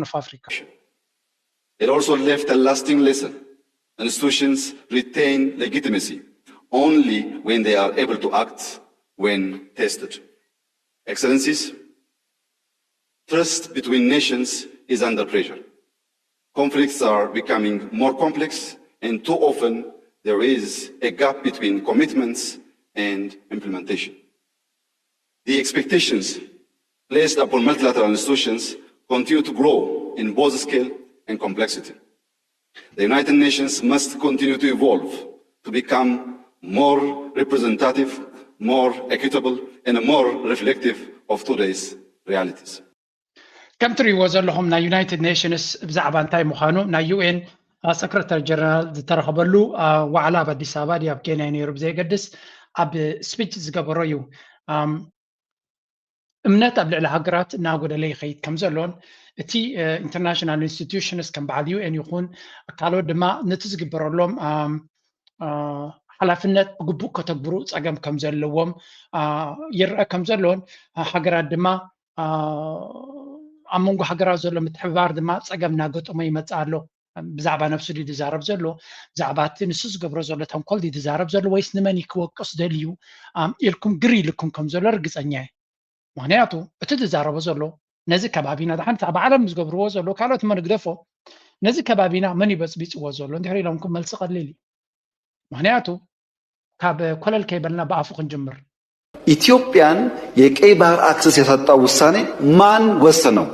of Africa. It also left a lasting lesson. Institutions retain legitimacy only when they are able to act when tested. Excellencies, trust between nations is under pressure. Conflicts are becoming more complex, and too often there is a gap between commitments and implementation. The expectations placed upon multilateral institutions continue to grow in both scale and complexity. The United Nations must continue to evolve to become more representative, more equitable, and more reflective of today's realities. كم تريوا زلهم نا United Nations بزعبان تاي مخانو نا UN Secretary General ترخبلو وعلى بديس آبادي أب كينيا نيروب زي قدس أب speech زقبرويو امنات قبل الهجرات ناقود لي خيط كم زلون تي international institutions كم بعد UN يكون قالوا دما نتزقبر لهم حلفنت قبوك كتبرو تأجم كم زلهم يرأى كم زلون هجرات دما أمونغو هجرات زلهم متحبار دما تأجم ناقود أما يمتعلو بزعبة نفسه دي تزارب زلو زعبات نسوس قبرو زلو تهم كل دي تزارب زلو ويس نماني كوكس دليو إلكم قري لكم كم زلو رقص أنياي معناته اتدزارب زلو نزي كبابينا دحين تبع عالم زقبرو زلو كالوت ما نقدفو نزي كبابينا مني بس بيصو زلو انتحري لهم ملص قليلي معناته كاب كل الكيبلنا بافق نجمر ኢትዮጵያን የቀይ ባህር አክሰስ ያሳጣው ውሳኔ ማን ወሰነው?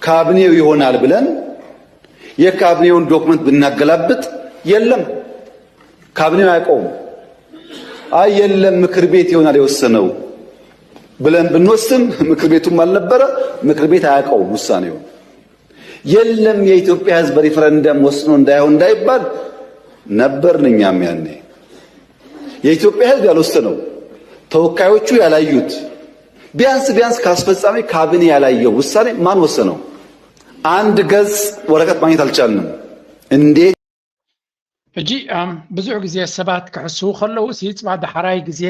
ካቢኔው ይሆናል ብለን የካቢኔውን ዶክመንት ብናገላብጥ የለም ካቢኔው አያውቀውም። አይ የለም ምክር ቤት ይሆናል የወሰነው ብለን ብንወስን ምክር ቤቱም አልነበረ ምክር ቤት አያውቀውም ውሳኔው። የለም የኢትዮጵያ ሕዝብ ሪፈረንደም ወስኖ እንዳይባል ነበርን እኛም ያኔ። የኢትዮጵያ ሕዝብ ያልወሰነው ተወካዮቹ ያላዩት ቢያንስ ካስፈጻሚ ካቢኔ ያላየው ውሳኔ ማን ወሰነው? አንድ ገጽ ወረቀት ማግኘት አልቻልንም። እንዴት እጂ ብዙሕ ግዜ ሰባት ክሕስቡ ከለዉ ሲጽባ ዳሕራይ ግዜ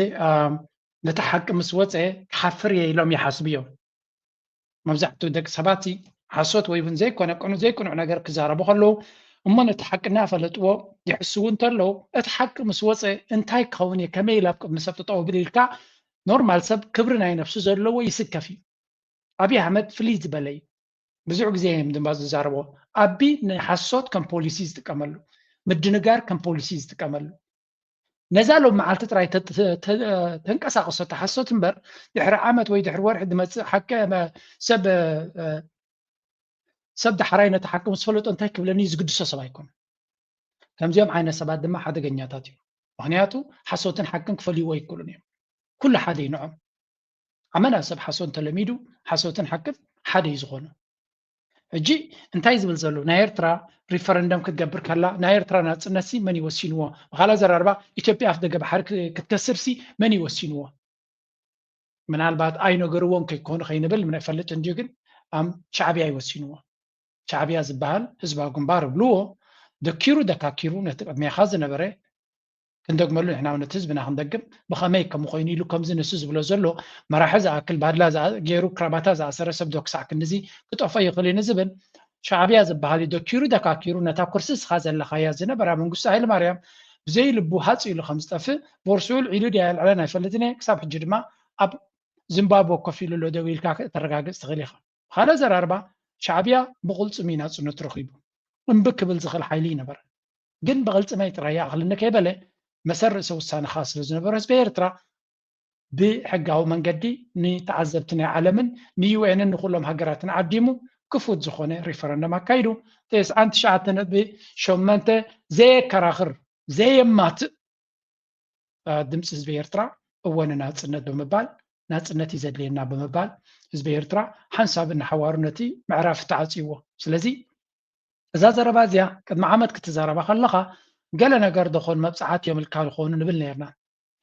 ነቲ ሓቂ ምስ ወፀ ክሓፍር እየ ኢሎም ይሓስቡ እዮም። መብዛሕትኡ ደቂ ሰባት ሓሶት ወይ እውን ዘይኮነ ነገር ክዛረቡ ከለዉ እሞ ነቲ ሓቂ እናፈለጥዎ ይሕስቡ እንተለዉ እቲ ሓቂ ምስ ወፀ እንታይ ክኸውን እየ ከመይ ኢላ ኣብ ቅድሚ ሰብ ጠጠው ብል ኢልካ ኖርማል ሰብ ክብሪ ናይ ነፍሱ ዘለዎ ይስከፍ እዩ። ኣብዪ ኣሕመድ ፍልይ ዝበለ እዩ። ብዙሕ ግዜ እዮም ድማ ዝዛረቦ ኣቢ ንሓሶት ከም ፖሊሲ ዝጥቀመሉ ምድንጋር ከም ፖሊሲ ዝጥቀመሉ ነዛ ሎም መዓልቲ ጥራይ ተንቀሳቅሶ ተሓሶት እምበር ድሕሪ ዓመት ወይ ድሕሪ ወርሒ ዝመፅእ ሓቂ ሰብ ዳሕራይ ነቲ ሓቂ ምስ ፈለጦ እንታይ ክብለኒ ዝግድሶ ሰብ ኣይኮነ። ከምዚኦም ዓይነት ሰባት ድማ ሓደገኛታት እዮም። ምክንያቱ ሓሶትን ሓቅን ክፈልይዎ ኣይክእሉን እዮም። ኩሉ ሓደ ይንዖም። ኣመና ሰብ ሓሶት ተለሚዱ ሓሶትን ሓቅን ሓደ እዩ ዝኾኑ። ሕጂ እንታይ ዝብል ዘሎ ናይ ኤርትራ ሪፈረንደም ክትገብር ከላ ናይ ኤርትራ ናፅነት መን ይወሲንዎ? ብካልእ ዘራርባ ኢትዮጵያ ኣፍ ደገ ባሕሪ ክትከስር መን ይወሲንዎ? ምናልባት ኣይነገርዎም ከይኮኑ ከይንብል ምን ኣይፈልጥ እንጂ ግን ሻዕብያ ይወሲንዎ። ሻዕብያ ዝበሃል ህዝባዊ ግንባር ብልዎ ደኪሩ ደካኪሩ ነቲ ቅድሚኻ ዝነበረ ክንደግመሉ ንሕና ነቲ ህዝብና ክንደግም ብኸመይ ከም ኮይኑ ኢሉ ከምዚ ንሱ ዝብሎ ዘሎ መራሒ ዝኣክል ባድላ ገይሩ ክራባታ ዝኣሰረ ሰብ ዶ ክሳዕ ክንዚ ክጠፍኦ ይኽእል እዩ ንዝብል ሻዕብያ ዝበሃል ደኪሩ ደካኪሩ ነታ ኩርሲ ስኻ ዘለኻያ ዝነበራ መንግስቱ ሃይለማርያም ብዘይ ልቡ ሃፂሉ ከም ዝጠፍእ ቦርሲኡ ልዒሉ ድያ ልዕለን ኣይፈልጥን እየ ክሳብ ሕጂ ድማ ኣብ ዚምባብዌ ኮፍ ኢሉ ሎ ደው ኢልካ ተረጋግፅ ትኽእል ኢኻ። ካልእ ዘራርባ ሻዕብያ ብቕልፅም ኢና ፅነቱ ረኺቡ እምቢ ክብል ዝኽእል ሓይሊ ይነበረ ግን ብቕልፅመይ ጥራይ ኣኽልኒ ከይበለ መሰር ርእሰ ውሳነ ኻ ስለ ዝነበረ ህዝቢ ኤርትራ ብሕጋዊ መንገዲ ንተዓዘብቲ ናይ ዓለምን ንዩኤንን ንኩሎም ሃገራትን ዓዲሙ ክፉት ዝኾነ ሪፈረንደም ኣካይዱ 99.8 ዘየከራኽር ዘየማትእ ድምፂ ህዝቢ ኤርትራ እወን ናፅነት ብምባል ናፅነት እዩ ዘድልየና ብምባል ህዝቢ ኤርትራ ሓንሳብ እናሓዋሩ ነቲ ምዕራፍ ተዓፅይዎ። ስለዚ እዛ ዘረባ እዚኣ ቅድሚ ዓመት ክትዛረባ ከለኻ ገለ ነገር ደኾን መብፃዓት የምልካ ዝኾኑ ንብል ነርና።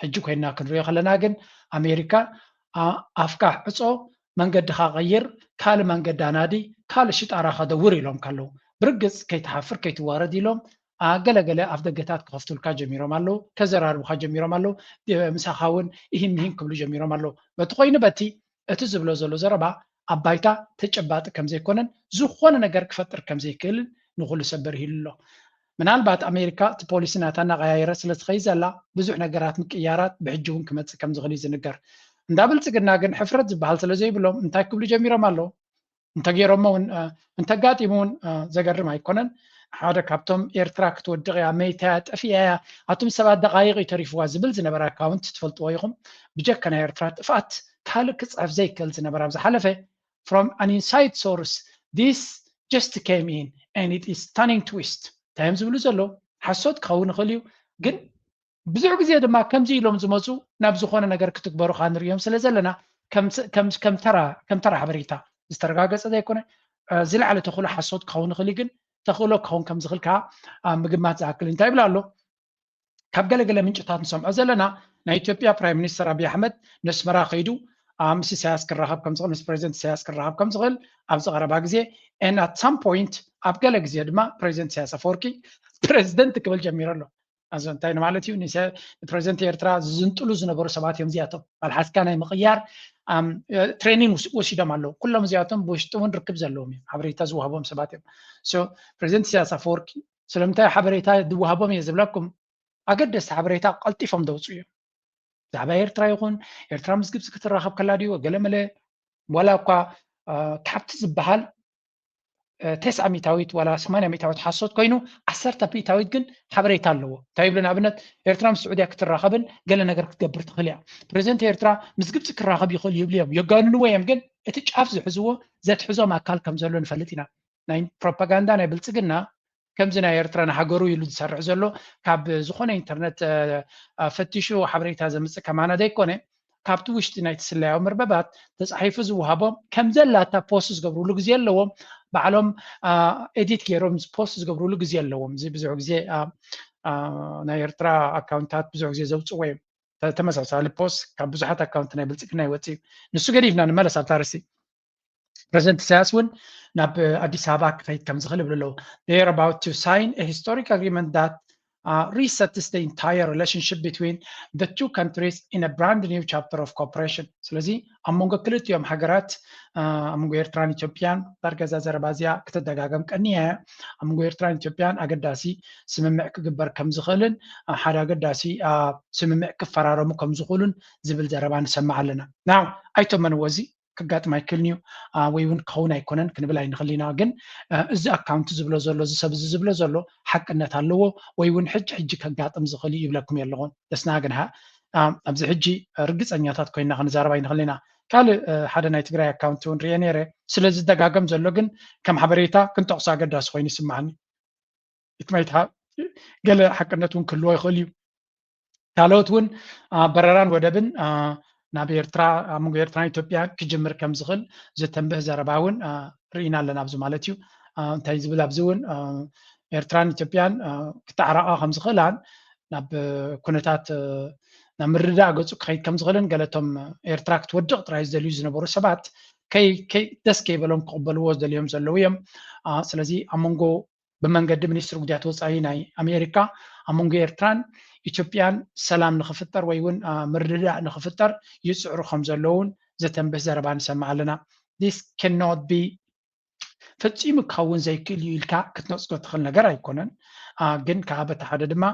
ሕጂ ኮይና ክንሪኦ ከለና ግን ኣሜሪካ ኣፍካ ዕፆ መንገድኻ ቀይር ካልእ መንገዲ ኣናዲ ካልእ ሽጣራኻ ደውር ኢሎም ካለው ብርግፅ ከይተሓፍር ከይትዋረድ ኢሎም ገለገለ ኣፍ ደገታት ክኸፍቱልካ ጀሚሮም ኣለው። ከዘራርቡካ ጀሚሮም ኣለው። ምሳኻ እውን ይህን ክብሉ ጀሚሮም ኣለው። በቲ ኮይኑ በቲ እቲ ዝብሎ ዘሎ ዘረባ ኣባይታ ተጨባጥ ከም ዘይኮነን ዝኾነ ነገር ክፈጥር ከም ዘይክእልን ንኹሉ ሰበር ይህልሎ ምናልባት ኣሜሪካ እቲ ፖሊሲ ናታ እናቀያየረ ስለ ትኸይድ ዘላ ብዙሕ ነገራት ምቅያራት ብሕጂ እውን ክመፅእ ከም ዝኽእል ዝንገር እንዳብልፅግና ግን ሕፍረት ዝበሃል ስለ ዘይብሎም እንታይ ክብሉ ጀሚሮም ኣለዉ እንተገይሮሞ እውን እንተጋጢሙ እውን ዘገርም ኣይኮነን ሓደ ካብቶም ኤርትራ ክትወድቕ እያ መይታ ጠፊያ ኣቶም ሰባት ደቃይቕ ተሪፍዋ ዝብል ዝነበረ ኣካውንት ትፈልጥዎ ኢኹም ብጀካ ናይ ኤርትራ ጥፋት ካልእ ክፅሕፍ ዘይክእል ዝነበረ ኣብ ዝሓለፈ from an inside source this just came in and it is stunning twist ታይም ዝብሉ ዘሎ ሓሶት ክኸውን ይኽእል እዩ ግን ብዙሕ ግዜ ድማ ከምዚ ኢሎም ዝመፁ ናብ ዝኾነ ነገር ክትግበሩ ካ ንሪኦም ስለ ዘለና ከም ተራ ሓበሬታ ዝተረጋገፀ ዘይኮነ ዝለዓለ ተኽእሎ ሓሶት ክኸውን ይኽእል ግን ተኽእሎ ክኸውን ከም ዝኽእል ከዓ ምግማት ዝኣክል እንታይ ይብላ ኣሎ ካብ ገለገለ ምንጭታት ንሰምዖ ዘለና ናይ ኢትዮጵያ ፕራይም ሚኒስተር ኣብይ ኣሕመድ ነስመራ ከይዱ ምስ ኢሳያስ ክራኸብ ከም ዝኽእል ምስ ፕሬዚደንት ኢሳያስ ክራኸብ ከም ዝኽእል ኣብ ዝቐረባ ግዜ and at some point ኣብ ገለ ግዜ ድማ ፕሬዚደንት ኢሳያስ ኣፈወርቂ ፕሬዚደንት ክብል ጀሚሩ ኣሎ ኣዞ እንታይ ማለት እዩ ፕሬዚደንት ኤርትራ ዝንጥሉ ዝነበሩ ሰባት እዮም እዚኣቶም ባልሓስካ ናይ ምቕያር ትሬኒንግ ወሲዶም ኣለዉ ኩሎም እዚኣቶም ብውሽጢ እውን ርክብ ዘለዎም እዮም ሓበሬታ ዝወሃቦም ሰባት እዮም ሶ ፕሬዚደንት ኢሳያስ ኣፈወርቂ ስለምንታይ ሓበሬታ ዝወሃቦም እየ ዝብለኩም ኣገደስቲ ሓበሬታ ቀልጢፎም ደውፁ እዮም ዛዕባ ኤርትራ ይኹን ኤርትራ ምስ ግብፂ ክትራኸብ ከላ ድዩ ገለመለ ዋላ እኳ ካብቲ ዝበሃል 9 ሚታዊት ዋላ 8 ሚታዊት ሓሶት ኮይኑ 10 ሚታዊት ግን ሓበሬታ ኣለዎ እንታይ ይብሉ ንኣብነት ኤርትራ ምስ ስዑድያ ክትራኸብን ገለ ነገር ክትገብር ትኽእል እያ ፕሬዚደንት ኤርትራ ምስ ግብፂ ክራኸብ ይኽእል ይብሉ እዮም የጋንንዎ እዮም ግን እቲ ጫፍ ዝሕዝዎ ዘትሕዞም ኣካል ከም ዘሎ ንፈልጥ ኢና ናይ ፕሮፓጋንዳ ናይ ብልፅግና ከምዚ ናይ ኤርትራ ንሃገሩ ኢሉ ዝሰርሕ ዘሎ ካብ ዝኾነ ኢንተርኔት ፈቲሹ ሓበሬታ ዘምፅእ ከማና ዘይኮነ ካብቲ ውሽጢ ናይ ትስላዮ መርበባት ተፃሒፉ ዝወሃቦም ከም ዘላታ ፖስት ዝገብርሉ ግዜ ኣለዎም ባዕሎም ኤዲት ገይሮም ፖስት ዝገብርሉ ግዜ ኣለዎም እዚ ብዙሕ ግዜ ናይ ኤርትራ ኣካውንታት ብዙሕ ግዜ ዘውፅዎ እዮም ተመሳሳሊ ፖስት ካብ ብዙሓት ኣካውንት ናይ ብልፅግና ይወፅእ ንሱ ገዲፍና ንመለስ ኣብ ታርሲ ፕሬዚደንት ኢሳያስ እውን ናብ አዲስ አበባ ክኸይድ ከም ዝኽእል ይብሉ ኣለዉ they are about to sign a historic agreement that resets the entire relationship between the two countries in a brand new chapter of cooperation ስለዚ ኣብ መንጎ ክልቲኦም ሃገራት ኣብ መንጎ ኤርትራን ኢትዮጵያን ዳርገዛ ዘረባዝያ ክትደጋገም ቀኒያ ኣብ መንጎ ኤርትራን ኢትዮጵያን ኣገዳሲ ስምምዕ ክግበር ከም ዝኽእልን ሓደ ኣገዳሲ ስምምዕ ክፈራረሙ ከም ዝኽእሉን ዝብል ዘረባ ንሰማዕ ኣለና ናው ኣይተመንዎ እዚ ክጋጥም ኣይክእልን እዩ ወይ እውን ክኸውን ኣይኮነን ክንብል ኣይንኽእል ኢና ግን እዚ ኣካውንት ዝብሎ ዘሎ እዚ ሰብ ዝብሎ ዘሎ ሓቅነት ኣለዎ ወይ እውን ሕጂ ከጋጥም ዝኽእል ይብለኩም ኣለኹን ደስና ግን ኣብዚ ሕጂ ርግፀኛታት ኮይና ክንዛረባ ኣይንኽእል ኢና ካልእ ሓደ ናይ ትግራይ ኣካውንት እውን ርአ ነይረ ስለዚ ደጋገም ዘሎ ግን ከም ሓበሬታ ክንጠቕሶ ኣገዳሲ ኮይኑ ይስማዓኒ ኢትማይት ገለ ሓቅነት እውን ክህልዎ ይኽእል እዩ ካልኦት እውን በረራን ወደብን ናብ ኤርትራ ኣብ መንጎ ኤርትራን ኢትዮጵያ ክጅምር ከም ዝኽእል ዝተንብህ ዘረባ እውን ርኢና ኣለና ኣብዚ ማለት እዩ እንታይ ዝብል ኣብዚ እውን ኤርትራን ኢትዮጵያን ክተዓራቓ ከም ዝኽእላን ናብ ኩነታት ናብ ምርዳእ ገፁ ክኸይድ ከም ዝኽእልን ገለቶም ኤርትራ ክትወድቕ ጥራይ ዝደልዩ ዝነበሩ ሰባት ደስ ከይበሎም ክቕበልዎ ዝደልዮም ዘለዉ እዮም ስለዚ ኣብ መንጎ ብመንገዲ ሚኒስትሪ ጉዳያት ወፃኢ ናይ ኣሜሪካ ኣብ መንጎ ኤርትራን ኢትዮጵያን ሰላም ንኽፍጠር ወይ እውን ምርድዳእ ንኽፍጠር ይፅዕሩ ከም ዘለውን ዘተንብህ ዘረባ ንሰማዕ ኣለና this cannot be ፈፂሙ ክኸውን ዘይክእል እዩ ኢልካ ክትነፅጎ ትኽእል ነገር ኣይኮነን ግን ከዓ በቲ ሓደ ድማ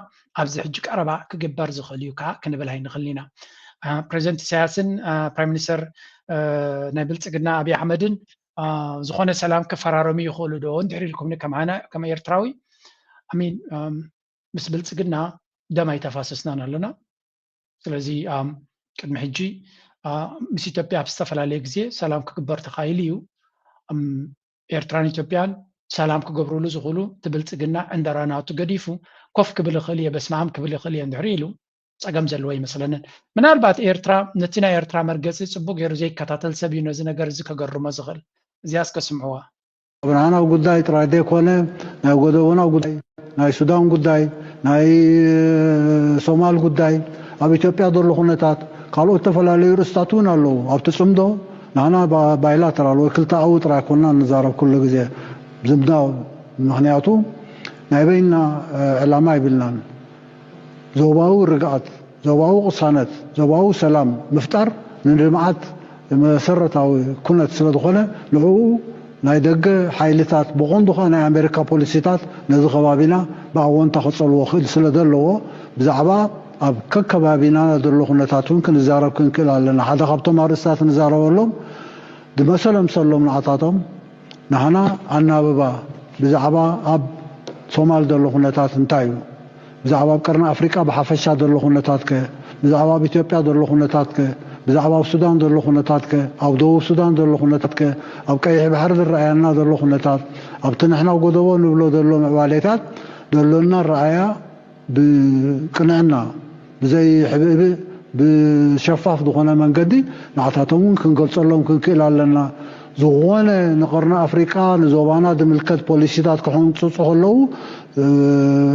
ኣብዚ ሕጂ ቀረባ ክግበር ዝኽእል እዩ ከዓ ክንብል ኣይንኽእል ኢና ፕሬዚደንት ኢሳያስን ፕራይም ሚኒስተር ናይ ብልፅግና ኣብይ ኣሕመድን ዝኾነ ሰላም ክፈራረሙ ይኽእሉ ዶ እንድሕር ኢልኩም ከማና ከም ኤርትራዊ ኣሚን ምስ ብልፅግና ደም ኣይተፋሰስናን ኣለና ስለዚ ቅድሚ ሕጂ ምስ ኢትዮጵያ ኣብ ዝተፈላለየ ግዜ ሰላም ክግበር ተኻኢሉ እዩ ኤርትራን ኢትዮጵያን ሰላም ክገብርሉ ዝኽእሉ ትብልፅግና ዕንደራናቱ ገዲፉ ኮፍ ክብል ይኽእል እየ በስመ-ኣብ ክብል ይኽእል እየ እንድሕር ኢሉ ፀገም ዘለዎ ይመስለንን ምናልባት ኤርትራ ነቲ ናይ ኤርትራ መርገፂ ፅቡቅ ገይሩ ዘይከታተል ሰብ እዩ ነዚ ነገር እዚ ከገርሞ ዝኽእል እዚያስ ከስምዕዋ ብርሃናዊ ጉዳይ ጥራይ ዘይኮነ ናይ ጎደቦናዊ ጉዳይ ናይ ሱዳን ጉዳይ ናይ ሶማል ጉዳይ ኣብ ኢትዮጵያ ዘሎ ኩነታት ካልኦት ዝተፈላለዩ ርእስታት እውን ኣለዉ ኣብቲ ፅምዶ ንሕና ባይላተራል ወይ ክልተኣዊ ጥራይ ኮንና ንዛረብ ኩሉ ግዜ ዝምዳው ምክንያቱ ናይ በይና ዕላማ ይብልናን ዞባዊ ርግኣት ዞባዊ ቅሳነት ዞባዊ ሰላም ምፍጣር ንልምዓት መሰረታዊ ኩነት ስለ ዝኾነ ንዑ ናይ ደገ ሓይልታት ብቐንዱ ኸ ናይ ኣሜሪካ ፖሊሲታት ነዚ ከባቢና ብኣወንታ ክፀልዎ ክእል ስለ ዘለዎ ብዛዕባ ኣብ ከከባቢና ዘሎ ኩነታት እውን ክንዛረብ ክንክእል ኣለና ሓደ ካብቶም ኣርእስታት ንዛረበሎም ድመሰሎም ሰሎም ንዓታቶም ንሕና ኣናብባ ብዛዕባ ኣብ ሶማል ዘሎ ኩነታት እንታይ እዩ ብዛዕባ ኣብ ቀርኒ ኣፍሪቃ ብሓፈሻ ዘሎ ኩነታት ከ ብዛዕባ ኣብ ኢትዮጵያ ዘሎ ኩነታት ከ ብዛዕባ ኣብ ሱዳን ዘሎ ኩነታት ከ ኣብ ደቡብ ሱዳን ዘሎ ኩነታት ከ ኣብ ቀይሕ ባሕሪ ዝረኣየና ዘሎ ኩነታት ኣብቲ ንሕና ጎደቦ ንብሎ ዘሎ ምዕባሌታት ዘሎና ረኣያ ብቅንዕና ብዘይ ሕብእብእ ብሸፋፍ ዝኾነ መንገዲ ንዓታቶም እውን ክንገልፀሎም ክንክእል ኣለና ዝኾነ ንቀርኒ ኣፍሪቃ ንዞባና ድምልከት ፖሊሲታት ክሕንፅፁ ከለዉ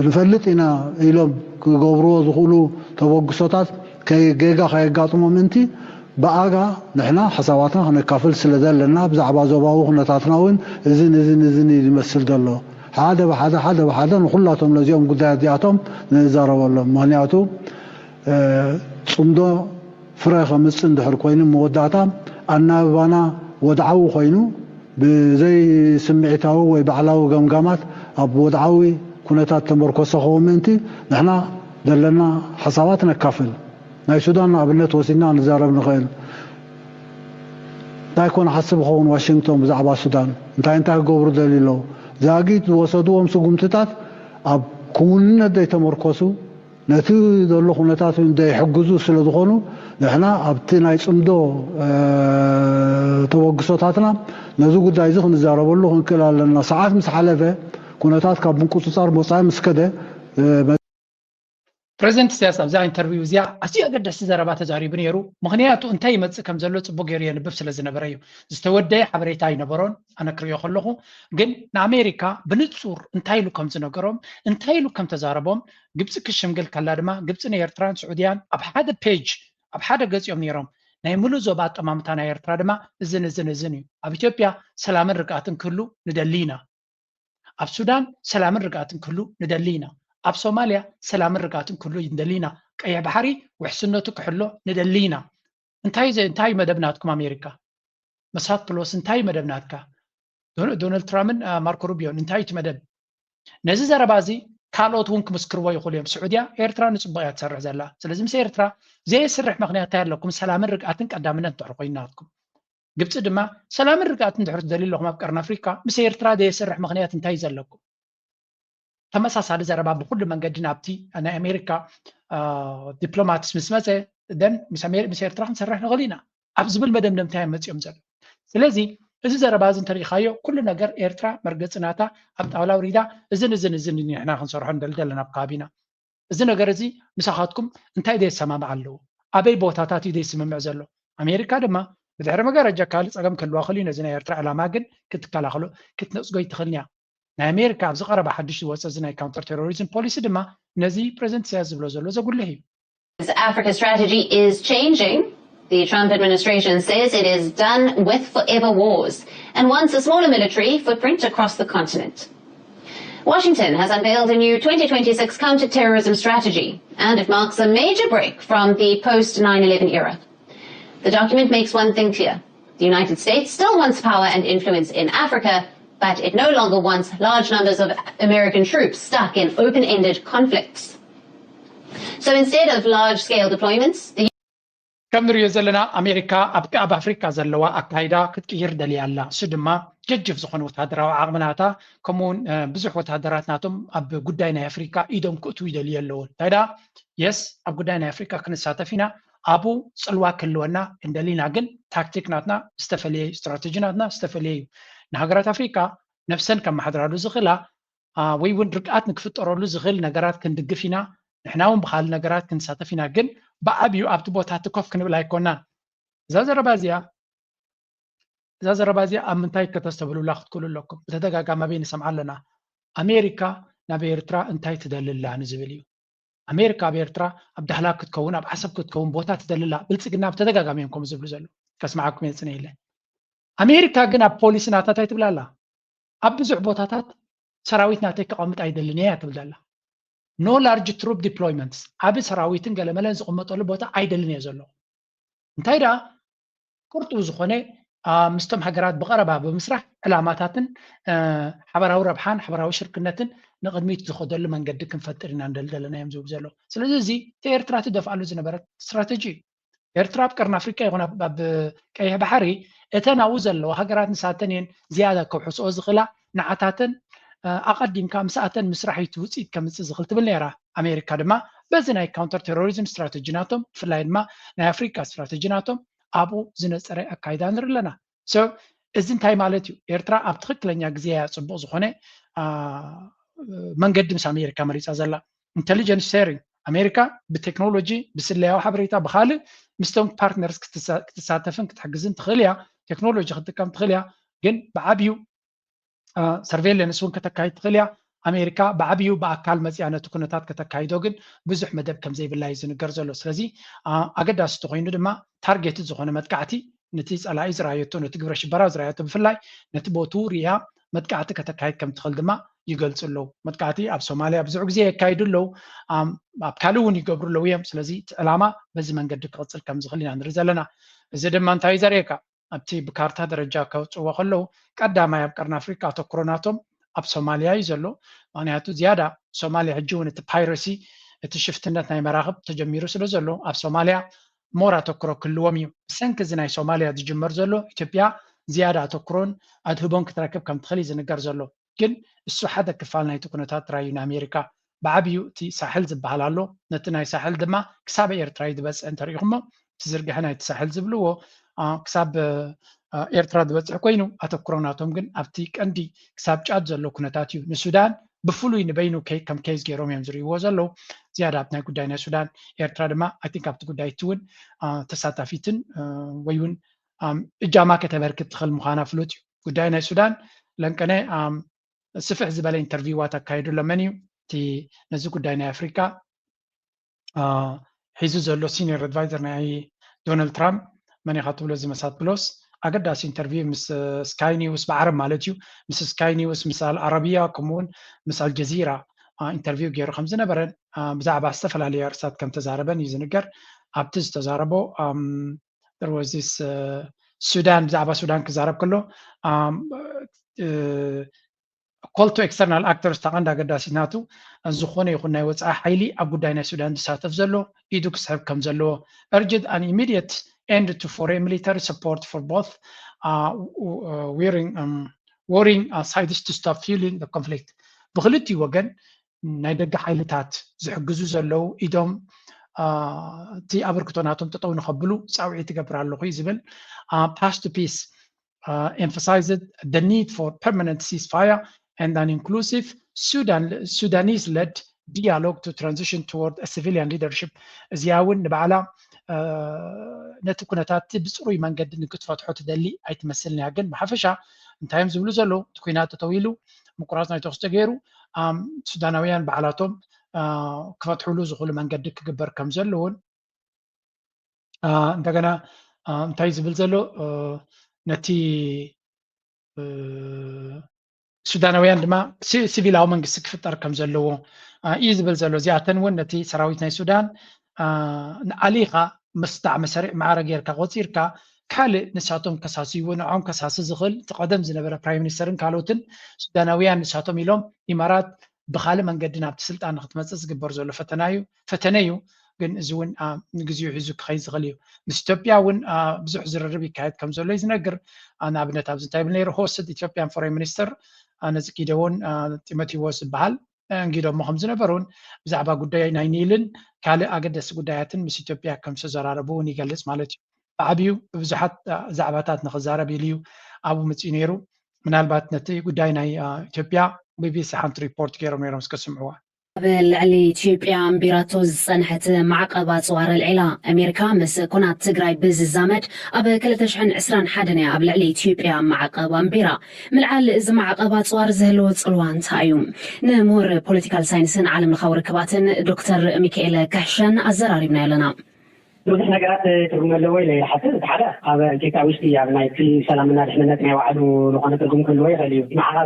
ንፈልጥ ኢና ኢሎም ክገብርዎ ዝኽእሉ ተበግሶታት ጌጋ ከየጋጥሞም እንቲ ብኣጋ ንሕና ሓሳባትና ክነካፍል ስለ ዘለና ብዛዕባ ዞባዊ ኩነታትና እውን እዝን ይመስል ዘሎ ሓደ ብሓደ ንኩላቶም ነዚኦም ጉዳያት እዚኣቶም ንዛረበሎም ምክንያቱ ፅምዶ ፍረ ከምፅእ እንድሕር ኮይኑ መወዳእታ ኣናብባና ወድዓዊ ኮይኑ ብዘይ ስምዒታዊ ወይ ባዕላዊ ገምጋማት ኣብ ወድዓዊ ኩነታት ተመርኮሰ ኸው ምእንቲ ንሕና ዘለና ሓሳባት ነካፍል ናይ ሱዳን ንኣብነት ወሲድና ንዛረብ ንኽእል እንታይ ኮነ ሓስብ ኸውን ዋሽንግቶን ብዛዕባ ሱዳን እንታይ ክገብሩ ደሊለው ዛጊት ዝወሰድዎም ስጉምትታት ኣብ ክውንነት ዘይተመርኮሱ ነቲ ዘሎ ኩነታት ዘይሕግዙ ስለ ዝኾኑ ንሕና ኣብቲ ናይ ፅምዶ ተወግሶታትና ነዚ ጉዳይ እዚ ክንዛረበሉ ክንክእል ኣለና ሰዓት ምስ ሓለፈ ኩነታት ካብ ምንቁፅፃር መፃኢ ምስ ከደ ፕሬዚደንት ኢሳያስ ኣብዛ ኢንተርቪው እዚኣ ኣዝዩ ኣገዳሲ ዘረባ ተዛሪቡ ነይሩ ምክንያቱ እንታይ ይመፅእ ከም ዘሎ ፅቡቅ ገይሩ የንብብ ስለ ዝነበረ እዩ ዝተወደየ ሓበሬታ ይነበሮን ኣነ ክሪኦ ከለኹ ግን ንኣሜሪካ ብንፁር እንታይ ኢሉ ከም ዝነገሮም እንታይ ኢሉ ከም ተዛረቦም ግብፂ ክሽምግል ከላ ድማ ግብፅን ኤርትራን ስዑድያን ኣብ ሓደ ፔጅ ኣብ ሓደ ገፂኦም ነይሮም ናይ ሙሉእ ዞባ ኣጠማምታ ናይ ኤርትራ ድማ እዝን እዩ ኣብ ኢትዮጵያ ሰላምን ርግኣትን ክህሉ ንደሊ ኢና ኣብ ሱዳን ሰላምን ርግኣትን ክህሉ ንደሊ ኢና ኣብ ሶማልያ ሰላምን ርግኣትን ክህሉ ንደሊ ኢና ቀይሕ ባሕሪ ውሕስነቱ ክሕሎ ንደሊ ኢና እንታይ መደብናትኩም ኣሜሪካ መሳት ፕሎስ እንታይ መደብናትካ ዶናልድ ትራምፕን ማርኮ ሩቢዮን እንታይ እቲ መደብ ነዚ ዘረባ እዚ ካልኦት እውን ክምስክርዎ ይኽእሉ እዮም ስዑድያ ኤርትራ ንፅቡቅ እያ ትሰርሕ ዘላ ስለዚ ምስ ኤርትራ ዘይስርሕ ምክንያት እንታይ ኣለኩም ሰላምን ርግኣትን ቀዳምነት ድሕሪ ኮይናትኩም ግብፂ ድማ ሰላምን ርግኣትን ድሕሪ ትደልዩ ኣለኹም ኣብ ቀርኒ ኣፍሪካ ምስ ኤርትራ ዘይስርሕ ምክንያት እንታይ ዘለኩም ተመሳሳሊ ዘረባ ብኩሉ መንገዲ ናብቲ ናይ ኣሜሪካ ዲፕሎማትስ ምስ መፀ ደን ምስ ኤርትራ ክንሰርሕ ንኽእል ኢና ኣብ ዝብል መደምደምታ መፅኦም ዘሎ ስለዚ እዚ ዘረባ እዚ እንተሪኢኻዮ ኩሉ ነገር ኤርትራ መርገፅናታ ኣብ ጣውላ ውሪዳ እዝን ንሕና ክንሰርሖ ንደሊ ዘለና ኣብ ከባቢና እዚ ነገር እዚ ምሳኻትኩም እንታይ ደየሰማምዕ ኣለዎ ኣበይ ቦታታት እዩ ደይስምምዕ ዘሎ ኣሜሪካ ድማ ብድሕሪ መጋረጃ ካልእ ፀገም ክህልዋ ክእል እዩ ነዚ ናይ ኤርትራ ዕላማ ግን ክትከላኸሎ ክትነፅጎ ይትኽእልኒ እያ ናይ ኣሜሪካ ኣብ ዝቐረባ ሓዱሽ ዝወፀ እዚ ናይ ካውንተር ቴሮሪዝም ፖሊሲ ድማ ነዚ ፕሬዚደንት ኢሳያስ ዝብሎ ዘሎ ዘጉልህ እዩ Africa's strategy is changing. The Trump administration says it is done with forever wars and wants a smaller military footprint across the continent. Washington has unveiled a new 2026 counter-terrorism strategy, and it marks a major break from the post-9/11 era. The document makes one thing clear. The United States still wants power and influence in Africa, but it no longer wants large numbers of American troops stuck in open-ended conflicts. So instead of large-scale deployments, the ከም ንሪኦ ዘለና ኣሜሪካ ኣብ ኣፍሪካ ዘለዋ ኣካይዳ ክትቅይር ደልያ ኣላ እሱ ድማ ጀጅፍ ዝኾነ ወታደራዊ ዓቕምናታ ከምኡውን ብዙሕ ወታደራት ናቶም ኣብ ጉዳይ ናይ ኣፍሪካ ኢዶም ክእትው ይደልዩ ኣለውን እንታይ ደኣ የስ ኣብ ጉዳይ ናይ ኣፍሪካ ክንሳተፍ ኢና ኣብኡ ፅልዋ ክህልወና እንደሊና ግን ታክቲክ ናትና ዝተፈለየ ስትራቴጂ ናትና ዝተፈለየ እዩ ንሃገራት ኣፍሪካ ነፍሰን ከመሓድራሉ ዝኽእላ ወይ እውን ርግኣት ንክፍጠረሉ ዝኽእል ነገራት ክንድግፍ ኢና ንሕና እውን ብካልእ ነገራት ክንሳተፍ ኢና ግን ብዓብዩ ኣብቲ ቦታቲ ኮፍ ክንብል ኣይኮናን እዛ ዘረባ እዚኣ ኣብ ምንታይ ከተስተብሉላ ክትክእሉ ኣለኩም ብተደጋጋሚ ኣበይ ንሰምዓ ኣለና ኣሜሪካ ናብ ኤርትራ እንታይ ትደልላ ንዝብል እዩ ኣሜሪካ ኣብ ኤርትራ ኣብ ዳህላ ክትከውን ኣብ ዓሰብ ክትከውን ቦታ ትደልላ ብልፅግና ብተደጋጋሚ እዮም ከምኡ ዝብሉ ዘሎ ከስማዓኩም የፅነ የለ ኣሜሪካ ግን ኣብ ፖሊሲ ናታ እንታይ ትብላ ኣላ ኣብ ብዙሕ ቦታታት ሰራዊት ናተይ ከቐምጥ ኣይደልን እያ ትብል ዘላ no large troop deployments ኣብ ሰራዊትን ገለመለን ዝቕመጠሉ ቦታ ኣይደልን እየ ዘሎ እንታይ ደኣ ቁርጡ ዝኾነ مستم هجرات بقربها بمسرح علاماتاتن حبراو ربحان حبراو شركنتن نقدميت زخدل من قد كنفترنا ندلدلنا يمزوب زلو سلازي تيرترا تدفعلو زنبرت استراتيجي ኤርትራ ቀርና አፍሪካ ይሆና ኣብ ቀይሕ ባሕሪ እተን ኣብኡ ዘለዋ ሃገራት ንሳተንን ዝያዳ ከውሕስኦ ዝኽእላ ንዓታተን ኣቐዲምካ ምስኣተን ምስራሒት ውፅኢት ከምፅእ ዝኽእል ትብል ነይራ ኣሜሪካ ድማ በዚ ናይ ካውንተር ቴሮሪዝም ስትራቴጂ ናቶም ብፍላይ ድማ ናይ ኣፍሪካ ስትራቴጂ ናቶም ኣብኡ ዝነፀረ ኣካይዳ ንርኢ ኣለና እዚ እንታይ ማለት እዩ ኤርትራ ኣብ ትክክለኛ ግዜ ፅቡቅ ዝኾነ መንገዲ ምስ ኣሜሪካ መሪፃ ዘላ ኢንተሊጀንስ ሼሪንግ ኣሜሪካ ብቴክኖሎጂ ብስለያዊ ሓበሬታ ብካልእ مستوى بارتنرز كتساعدفن كتحجزن تخليها تكنولوجيا خدكم تخليها جن بعبيو سيرفيلنس وين كتكايد تخليها أمريكا بعبيو بأكل مزيانة تكونتات كتكايدو جن بزح مدب كم زي بالله يزن جرزلو سلزي أجد أستغينو دما تارجت زخونة متقعتي نتيز على إسرائيل نتقبرش براز رأيته بفلاي نتبوتوريا متقعتي كتكايد كم تخل دما يقلص له متقعتي أب سوماليا بزعج زي كايدو له أب كالون يقبر له ويام سلزي علامة بس من قد قصر كم زخلينا نرزلنا زد ما انتهي زريكا أبتي بكارتا درجة كوت وخلو قدام يبقرنا أفريقيا تكروناتهم أب سوماليا يزلو معناته زيادة سوماليا هجون البايرسي تشفتنا ناي مراقب تجميرو سلزلو أب سوماليا مورا تكرو كلهم سنك زناي سوماليا تجمر زلو إثيوبيا زيادة تكرون أدهبون كتركب كم تخلي زنقر زلو ግን እሱ ሓደ ክፋል ናይ ትኩነታት ራእዩን ኣሜሪካ ብዓብዩ እቲ ሳሕል ዝበሃል ኣሎ ነቲ ናይ ሳሕል ድማ ክሳብ ኤርትራ ይድበፅሕ እንተሪኢኹሞ እቲ ዝርግሐ ናይቲ ሳሕል ዝብልዎ ክሳብ ኤርትራ ዝበፅሕ ኮይኑ ኣተኩሮናቶም ግን ኣብቲ ቀንዲ ክሳብ ጫድ ዘሎ ኩነታት እዩ ንሱዳን ብፍሉይ ንበይኑ ከም ኬዝ ገይሮም እዮም ዝርእይዎ ዘለዉ ዝያዳ ኣብ ናይ ጉዳይ ናይ ሱዳን ኤርትራ ድማ ኣይ ቲንክ ኣብቲ ጉዳይ እቲ እውን ተሳታፊትን ወይ እውን እጃማ ከተበርክት ትኽእል ምዃና ፍሉጥ እዩ ጉዳይ ናይ ሱዳን ለንቀነ ስፍሕ ዝበለ ኢንተርቪዋት ኣካይዱ ለመን እዩ እቲ ነዚ ጉዳይ ናይ ኣፍሪካ ሒዙ ዘሎ ሲኒየር ኣድቫይዘር ናይ ዶናልድ ትራምፕ መን ኢኻ ትብሎ ዝመሳት ብሎስ ኣገዳሲ ኢንተርቪው ምስ ስካይ ኒውስ ብዓረብ ማለት እዩ ምስ ስካይ ኒውስ ምስ ኣልዓረቢያ ከምኡውን ምስ ኣልጀዚራ ኢንተርቪው ገይሩ ከም ዝነበረን ብዛዕባ ዝተፈላለየ ርእሳት ከም ተዛረበን እዩ ዝንገር ኣብቲ ዝተዛረቦ ደርወዚስ ሱዳን ብዛዕባ ሱዳን ክዛረብ ከሎ call to external actors ተቐንዲ ኣገዳሲናቱ ዝኾነ ይኹን ናይ ወፃኢ ሓይሊ ኣብ ጉዳይ ናይ ሱዳን ዝሳተፍ ዘሎ ኢዱ ክስሕብ ከም ዘለዎ urged an immediate end to foreign military support for both warring sides to stop fueling the conflict ብክልቲኡ ወገን ናይ ደገ ሓይልታት ዝሕግዙ ዘለው ኢዶም እቲ ኣበርክቶናቶም ጠጠው ንኸብሉ ፃውዒት ይገብር ኣለኹ እዩ ዝብል path to peace emphasized the need for permanent ceasefire and an inclusive Sudanese-led dialogue to transition toward a civilian leadership. زياون نبعلا نتكونتات بصروي منقد نكتفتحو تدلي أي تمثلني عجن بحفشة انتهيم زبلو زلو تكوينات تطويلو مقرازنا يتوستغيرو سودانويان بعلاتهم كفتحو له زغلو منقد كجبر كم زلون انتقنا انتهي زبل زلو نتي ሱዳናውያን ድማ ሲቪላዊ መንግስቲ ክፍጠር ከም ዘለዎ እዩ ዝብል ዘሎ እዚኣተን እውን ነቲ ሰራዊት ናይ ሱዳን ንኣሊኻ ምስጣዕ መሰሪዕ ማዕረ ጌርካ ቆፂርካ ካልእ ንሳቶም ከሳሲዎ ንዖም ከሳሲ ዝኽእል እቲ ቀደም ዝነበረ ፕራይም ሚኒስተርን ካልኦትን ሱዳናውያን ንሳቶም ኢሎም ኢማራት ብካልእ መንገዲ ናብቲ ስልጣን ንክትመፅእ ዝግበር ዘሎ ፈተነ እዩ ግን እዚ እውን ንግዚኡ ሒዙ ክኸይድ ዝኽእል እዩ ምስ ኢትዮጵያ እውን ብዙሕ ዝርርብ ይካየድ ከም ዘሎ እዩ ዝነግር ንኣብነት ኣብዚ እንታይ ብል ነይሩ ሆስድ ኢትዮጵያን ፎሬን ሚኒስተር ነዚ ጊደውን ጢሞቴዎስ ዝበሃል እንጊዶሞ ከም ዝነበሩን ብዛዕባ ጉዳይ ናይ ኒልን ካልእ ኣገደሲ ጉዳያትን ምስ ኢትዮጵያ ከም ዝተዘራረቡ እውን ይገልፅ ማለት እዩ ብዓብዩ ብብዙሓት ዛዕባታት ንክዛረብ ኢሉ እዩ ኣብኡ መፅኡ ነይሩ ምናልባት ነቲ ጉዳይ ናይ ኢትዮጵያ ቢቢሲ ሓንቲ ሪፖርት ገይሮም ነይሮም እስከስምዕዋ بالعلي إثيوبيا أمبيراتو زنحت معقبة صوار العلا أمريكا مس كونات تجراي بز الزامد أبى كل تشحن عسران حدنا قبل علي إثيوبيا معقبة أمبيرا من العل إز معقبة صوار زهلو صلوان تايوم نمور بوليتيكال ساينسن عالم الخور كباتن دكتور ميكائيل كحشن الزراري بنا لنا ብዙሕ ነገራት ትርጉም ኣለዎ ኢለ ይሓስብ እቲ ሓደ ኣብ ኢትዮጵያ ውሽጢ ኣብ ናይ ክልል ሰላምና ድሕንነት ናይ ባዕሉ ዝኾነ ትርጉም ክህልዎ ይኽእል እዩ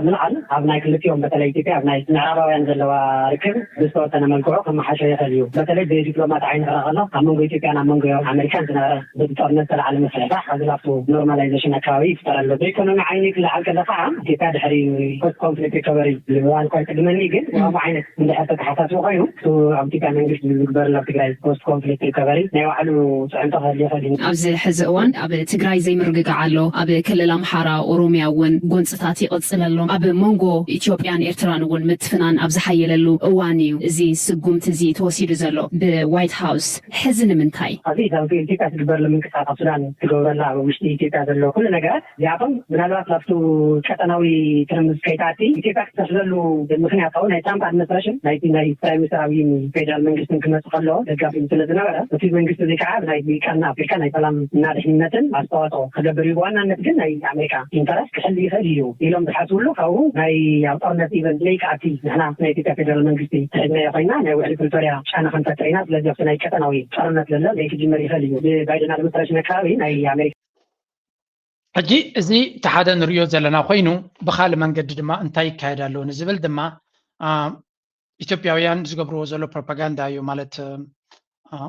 ምንዓል ኣብ ናይ ክልቲኦም በተለይ ኢትዮጵያ ኣብ ናይ ምዕራባውያን ዘለዋ ርክብ ብዝተወሰነ መልክዑ ከመሓሸ ይኽእል እዩ በተለይ ብዲፕሎማት ዓይኒ ክረአ ከሎ ኣብ መንጎ ኢትዮጵያን ኣብ መንጎ ኣሜሪካን ዝነበረ ብጦርነት ዝተላዓለ ምስሕፋሕ ኣብዚ ናብቱ ኖርማላይዜሽን ኣከባቢ ይፍጠር ኣሎ ብኢኮኖሚ ዓይኒ ክለዓል ከለ ከዓ ኢትዮጵያ ድሕሪ ፖስት ኮንፍሊክት ሪከቨሪ ዝብሃል እኳ ይቅድመኒ ግን ከምኡ ዓይነት እንድሕር ተተሓሳስቡ ኮይኑ ኣብ ኢትዮጵያ መንግስቲ ዝግበረሉ ኣብ ትግራይ ፖስት ኮንፍሊክት ሪከቨሪ ናይ ባዕሉ ፅዕንቶ ክህል ይኽእል እዩ ኣብዚ ሕዚ እዋን ኣብ ትግራይ ዘይምርግጋዕ ኣሎ ኣብ ክልል ኣምሓራ ኦሮምያ እውን ጎንፅታት ይቕፅል ኣሎ ኣብ መንጎ ኢትዮጵያን ኤርትራን እውን ምትፍናን ኣብ ዝሓየለሉ እዋን እዩ እዚ ስጉምቲ እዚ ተወሲዱ ዘሎ ብዋይት ሃውስ ሕዚ ንምንታይ ኣብዚ ኣብ ኢትዮጵያ ዝግበረሉ ምንቅስቃስ ኣብ ሱዳን ትገብረላ ኣብ ውሽጢ ኢትዮጵያ ዘሎ ኩሉ ነገራት እዚኣቶም ምናልባት ናብቱ ቀጠናዊ ትርምስ ከይታቲ ኢትዮጵያ ክትተስለሉ ምክንያታዊ ናይ ትራምፕ ኣድሚኒስትሬሽን ናይ ፕራይም ሚኒስትር ኣብይ ፌደራል መንግስትን ክመፅእ ከለዎ ደጋፊ ስለ ዝነበረ እቲ መንግስቲ እዚ ከዓ ናይ ቀና ኣፍሪካ ናይ ሰላም እና ድሕንነትን ኣስተዋፅኦ ክገብር እዩ ብዋናነት ግን ናይ ኣሜሪካ ኢንተረስት ክሕሊ ይኽእል እዩ ኢሎም ዝሓስብሉ ካብኡ ናይ ኣብ ጦርነት ኢቨን ለይከኣቲ ንሕና ናይ ኢትዮጵያ ፌደራል መንግስቲ ትሕድናዮ ኮይና ናይ ውዕሊ ፕሪቶሪያ ጫና ክንፈጥር ኢና ስለዚ ኣብቲ ናይ ቀጠናዊ ጦርነት ዘሎ ዘይክጅመር ይኽእል እዩ ብባይደን ኣድሚኒስትሬሽን ኣከባቢ ናይ ኣሜሪካ ሕጂ እዚ እቲ ሓደ ንሪኦ ዘለና ኮይኑ ብካልእ መንገዲ ድማ እንታይ ይካየድ ኣሎ ንዝብል ድማ ኢትዮጵያውያን ዝገብርዎ ዘሎ ፕሮፓጋንዳ እዩ ማለት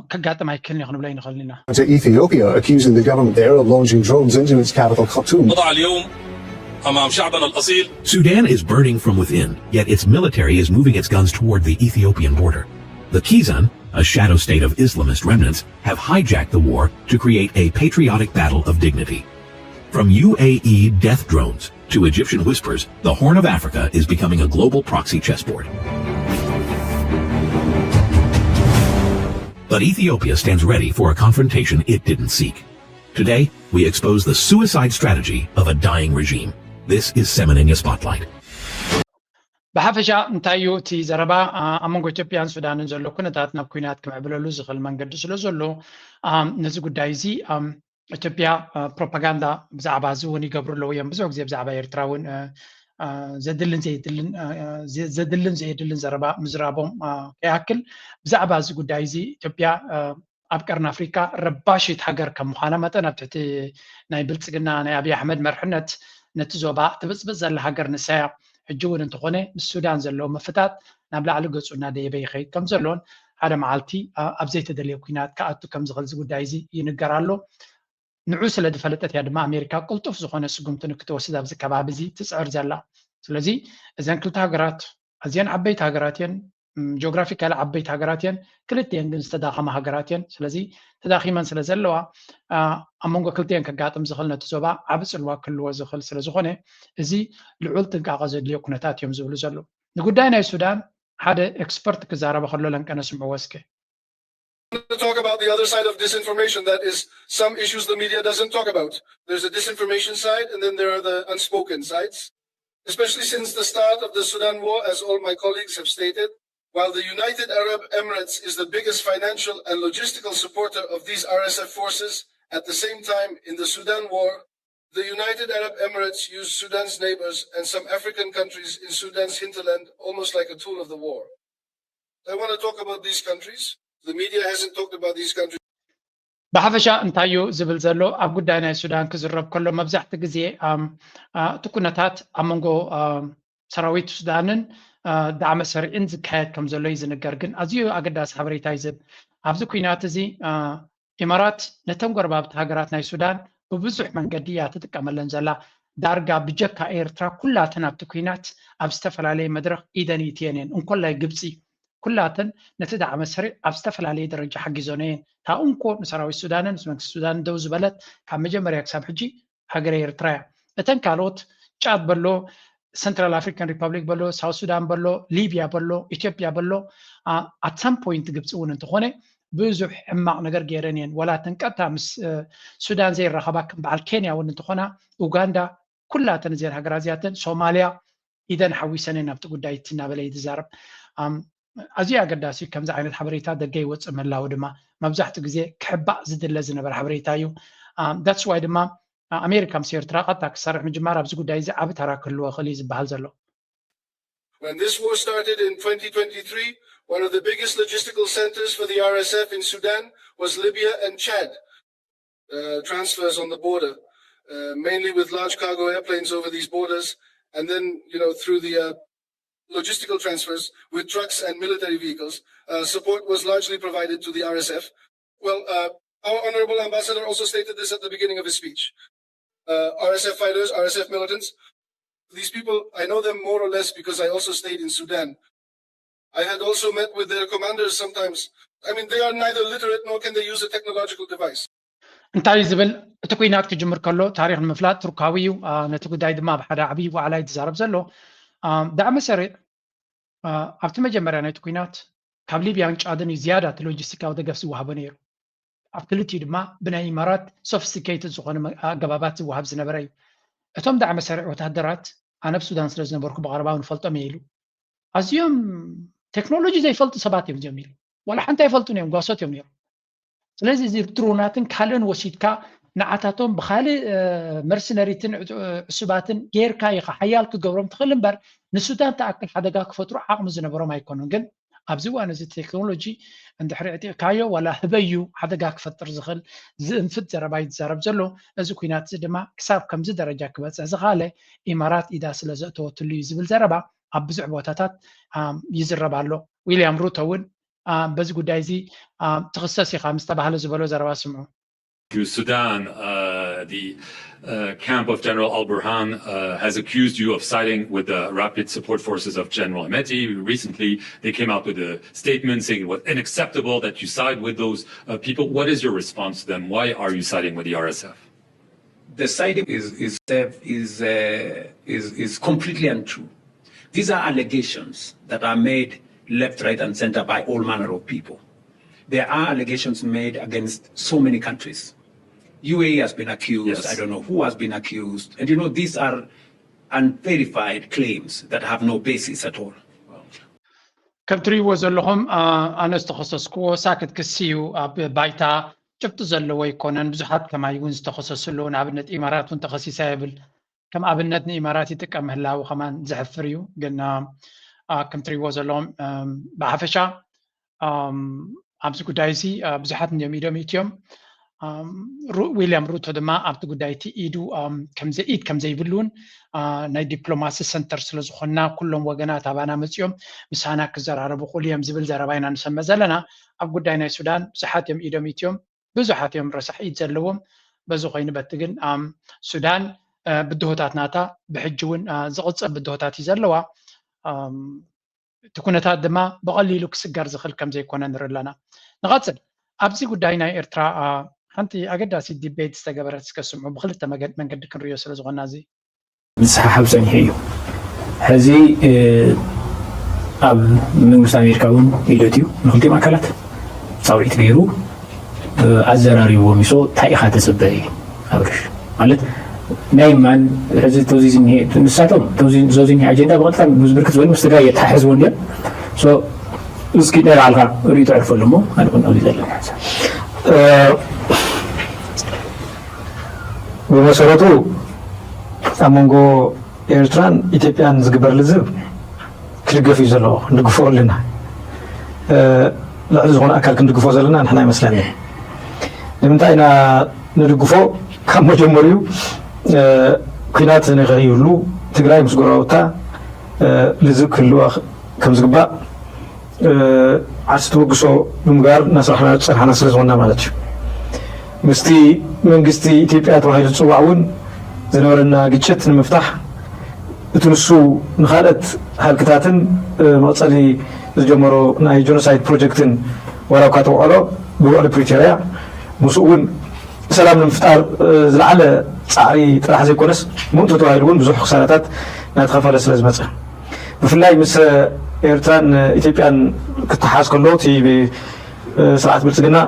كقاطم هاي كلني خلنا بلاين خلينا. Ethiopia accusing the government there of launching drones into its capital Khartoum. وضع اليوم أمام شعبنا الأصيل. Sudan is burning from within, yet its military is moving its guns toward the Ethiopian border. The Kizan, a shadow state of Islamist remnants, have hijacked the war to create a patriotic battle of dignity. From UAE death drones to Egyptian whispers, the Horn of Africa is becoming a global proxy chessboard. But Ethiopia stands ready for a confrontation it didn't seek. Today, we expose the suicide strategy of a dying regime. This is Semeninia Spotlight. بحفشة انتايو تي زربا امونغو ኢትዮጵያን ሱዳንን ዘሎ ኩነታት ናብ ኩናት ክምዕብለሉ ዝኽእል መንገዲ ስለ ዘሎ ነዚ ጉዳይ እዚ ኢትዮጵያ ፕሮፓጋንዳ ብዛዕባ እዚ እውን ይገብሩ ኣለዉ እዮም ብዙሕ ግዜ ብዛዕባ ኤርትራ እውን ዘድልን ዘየድልን ዘረባ ምዝራቦም ከያክል ብዛዕባ እዚ ጉዳይ እዚ ኢትዮጵያ ኣብ ቀርኒ ኣፍሪካ ረባሽት ሃገር ከም ምዃና መጠን ኣብ ትሕቲ ናይ ብልፅግና ናይ ኣብይ ኣሕመድ መርሕነት ነቲ ዞባ ትብፅብፅ ዘላ ሃገር ንሳያ ሕጂ እውን እንተኾነ ምስ ሱዳን ዘለዎ ምፍታት ናብ ላዕሊ ገፁ እናደየበ ይኸይድ ከም ዘሎን ሓደ መዓልቲ ኣብ ዘይተደለየ ኩናት ክኣቱ ከም ዝኽእል እዚ ጉዳይ እዚ ይንገር ኣሎ ንዑ ስለ ዝፈለጠት እያ ድማ ኣሜሪካ ቅልጡፍ ዝኾነ ስጉምቲ ንክትወስድ ኣብዚ ከባቢ እዚ ትፅዕር ዘላ ስለዚ እዘን ክልተ ሃገራት ኣዝየን ዓበይቲ ሃገራት እየን ጂኦግራፊካሊ ዓበይቲ ሃገራት እየን ክልቲአን ግን ዝተዳኸማ ሃገራት እየን ስለዚ ተዳኺመን ስለ ዘለዋ ኣብ መንጎ ክልቲአን ከጋጥም ዝኽእል ነቲ ዞባ ዓብ ፅልዋ ክህልዎ ዝኽእል ስለ ዝኾነ እዚ ልዑል ጥንቃቐ ዘድልዮ ኩነታት እዮም ዝብሉ ዘሎ ንጉዳይ ናይ ሱዳን ሓደ ኤክስፐርት ክዛረበ ከሎ ለንቀነ ስምዑ ወስኬ To talk about the other side of disinformation, that is some issues the media doesn't talk about. There's a disinformation side and then there are the unspoken sides. Especially since the start of the Sudan war, as all my colleagues have stated, while the United Arab Emirates is the biggest financial and logistical supporter of these RSF forces, at the same time in the Sudan war, the United Arab Emirates used Sudan's neighbors and some African countries in Sudan's hinterland almost like a tool of the war. I want to talk about these countries. The media hasn't talked about these countries. ብሓፈሻ እንታዩ ዝብል ዘሎ ኣብ ጉዳይ ናይ ሱዳን ክዝረብ ከሎ መብዛሕቲ ግዜ እቲ ኩነታት ኣብ መንጎ ሰራዊት ሱዳንን ዳዕመ ሰሪዕን ዝካየድ ከም ዘሎ እዩ ዝንገር ግን ኣዝዩ ኣገዳሲ ሓበሬታ ይዝብ ኣብዚ ኩናት እዚ ኢማራት ነተን ጎረባብቲ ሃገራት ናይ ሱዳን ብብዙሕ መንገዲ እያ ትጥቀመለን ዘላ ዳርጋ ብጀካ ኤርትራ ኩላተን ኣብቲ ኩናት ኣብ ዝተፈላለየ መድረኽ ኢደን ይትየን እየን እንኮላይ ግብፂ ኩላተን ነቲ ዳዕመ ሰሪዕ ኣብ ዝተፈላለየ ደረጃ ሓጊዞን እየን تا أنكو نسراوي السودان نسمع السودان دوز بلد كم مجمع يكسب حجي هجر إيرترا أتن كالوت تشاد بلو سنترال أفريكان ريبابليك بلو ساوث السودان بلو ليبيا بلو إثيوبيا بلو at some point جبتون انتخونه بزح إما نجار جيرانيين ولا تنكتها مس السودان زي الرخابك بعد كينيا وانتخونه أوغندا كلها تنزير هجرازياتن سوماليا إذا حوي سنين نبتقول دايتنا بليد زارب أزيا قداسي كم زعينة حبريتا دقي واتسم الله ودما مبزحت جزء كحبة زد اللزنة بالحبريتايو that's why دما أمريكا مسير تراقت أكثر من جمارة بزقول دايز عبد هراك اللوا خليز بحال زلو. When this war started in 2023, One of the biggest logistical centers for the RSF in Sudan was Libya and Chad. Transfers on the border, mainly with large cargo airplanes over these borders, and then, through the logistical transfers with trucks and military vehicles. Support was largely provided to the RSF. Well, our Honorable Ambassador also stated this at the beginning of his speech. RSF fighters, RSF militants, these people, I know them more or less because I also stayed in Sudan. I had also met with their commanders sometimes. I mean, they are neither literate nor can they use a technological device. እንታይ ዝብል እቲ ኩናት ክጅምር ከሎ ታሪክ ንምፍላጥ ቱርካዊ እዩ ነቲ ጉዳይ ድማ ብሓደ ዓብይ ዋዕላይ ትዛረብ ዘሎ ዳዕመ ሰሪዕ ኣብቲ መጀመርያ ናይቲ ኩናት ካብ ሊብያን ጫድን ዝያዳ እቲ ሎጂስቲካዊ ደገፍ ዝወሃቦ ነይሩ ኣብ ክልቲኡ ድማ ብናይ ኢማራት ሶፊስቲኬትድ ዝኾነ ኣገባባት ዝወሃብ ዝነበረ እዩ እቶም ዳዕመ ሰሪዕ ወታደራት ኣነ ኣብ ሱዳን ስለ ዝነበርኩ ብቐረባ ንፈልጦም እየ ኢሉ ኣዝዮም ቴክኖሎጂ ዘይፈልጡ ሰባት እዮም እዚኦም ኢሉ ዋላ ሓንቲ ኣይፈልጡን እዮም ጓሶት እዮም ነይሩ ስለዚህ እዚ ድሮናትን ካልኦን ወሲድካ ንዓታቶም ብካልእ መርሰነሪትን ዕሱባትን ጌርካ ኢኻ ሓያል ክገብሮም ትኽእል እምበር ንሱዳን ተኣክል ሓደጋ ክፈጥሩ ዓቕሚ ዝነበሮም ኣይኮኑን ግን ኣብዚ እዋን እዚ ቴክኖሎጂ እንድሕሪ ዕጢቕካዮ ዋላ ህበዩ ሓደጋ ክፈጥር ዝኽእል ዝእንፍት ዘረባ እዩ ዝዛረብ ዘሎ እዚ ኩናት እዚ ድማ ክሳብ ከምዚ ደረጃ ክበፅሕ ዝኻኣለ ኢማራት ኢዳ ስለ ዘእተወትሉ እዩ ዝብል ዘረባ ኣብ ብዙሕ ቦታታት ይዝረብ ኣሎ ዊልያም ሩቶ እውን በዚ ጉዳይ እዚ ተኸሰስ ኢኻ ምስ ተባህለ ዝበሎ ዘረባ ስምዑ Sudan, the camp of General al-Burhan has accused you of siding with the rapid support forces of General Hemeti. Recently, they came out with a statement saying it was unacceptable that you side with those people. What is your response to them? Why are you siding with the RSF? The siding is completely untrue. These are allegations that are made left, right, and center by all manner of people. There are allegations made against so many countries. UAE has been accused. Yes. I don't know who has been accused. And these are unverified claims that have no basis at all. ከም ትሪእዎ ዘለኹም ኣነ ዝተኸሰስክዎ ሳክት ክሲ እዩ ኣብ ባይታ ጭብጢ ዘለዎ ይኮነን ብዙሓት ከማይ እውን ዝተኸሰስሉ ንኣብነት ኢማራት እውን ተኸሲሳ የብል ከም ኣብነት ንኢማራት ይጥቀም ምህላዊ ከማን ዘሕፍር እዩ ግን ከም ትሪእዎ ዘለኹም ብሓፈሻ ኣብዚ ጉዳይ እዚ ብዙሓት እዮም ኢዶም ዊልያም ሩቶ ድማ ኣብቲ ጉዳይ እቲ ኢዱ ከም ዘይብሉን ናይ ዲፕሎማሲ ሰንተር ስለ ዝኾንና ኩሎም ወገናት ኣባና መፂኦም ምሳና ክዘራረቡ ክእሉ እዮም ዝብል ዘረባ ኢና ንሰምዕ ዘለና ኣብ ጉዳይ ናይ ሱዳን ብዙሓት እዮም ብዙሓት እዮም ረሳሕ ኢድ ዘለዎም በዚ ኮይኑ በቲ ግን ሱዳን ብድሆታት ናታ ብሕጂ እውን ዝቕፅል ብድሆታት እዩ ዘለዋ እቲ ኩነታት ድማ ብቐሊሉ ክስጋር ዝኽእል ከም ዘይኮነ ንርኢ ኣለና ንቐፅል ኣብዚ ጉዳይ ናይ ኤርትራ ሓንቲ ኣገዳሲ ዲቤት ዝተገበረት እስከስምዑ ብክልተ መንገዲ ክንሪኦ ስለ ዝኾና እዚ ምስሓብ ፀኒሑ እዩ ሕዚ ኣብ መንግስቲ ኣሜሪካ እውን ኢዶት እዩ ንክልቲኦም ኣካላት ፃውዒት ገይሩ ኣዘራሪቦም ይሶ እንታይ ኢኻ ተፅበአ እዩ ኣብርሽ ማለት ናይ ማን ሕዚ ተውዚ ዝኒሄ ንሳቶም ተውዚ ኣጀንዳ ብቐጥታ ብርክት ዝበሉ ምስ ትግራይ የተሓሕዝቦን እዮም እስኪ ናይ ባዕልካ ርእዩ ተዕርፈሉ እሞ ኣነ እውን ኣብዚ ዘለና በመሰረቱ ኣብ መንጎ ኤርትራን ኢትዮጵያን ዝግበር ልዝብ ክድገፍ እዩ ዘለዎ ንድግፎ ኣለና ልዕሊ ዝኾነ ኣካል ክንድግፎ ዘለና ንሕና ይመስለኒ ንምንታይ ኢና ንድግፎ ካብ መጀመሪኡ ኩናት ንኸይህሉ ትግራይ ምስ ጎረቤታ ልዝብ ክህልዋ ከም ዝግባእ ዓርሲ ተበግሶ ብምግባር እናስራሕና ፀንሓና ስለ ዝኾንና ማለት እዩ ምስቲ መንግስቲ ኢትዮጵያ ተባሂሉ ዝፅዋዕ እውን ዝነበረና ግጭት ንምፍታሕ እቲ ንሱ ንካልኦት ሃልክታትን መቐፀሊ ዝጀመሮ ናይ ጆኖሳይድ ፕሮጀክትን ወላኳ ተውዕሎ ብውዕሊ ፕሪቶርያ ምስኡ እውን ሰላም ንምፍጣር ዝለዓለ ፃዕሪ ጥራሕ ዘይኮነስ ምእንቶ ተባሂሉ እውን ብዙሕ ክሳራታት እናተኸፈለ ስለ ዝመፀ ብፍላይ ምስ ኤርትራን ኢትዮጵያን ክትሓዝ ከሎ እቲ ስርዓት ብልፅግና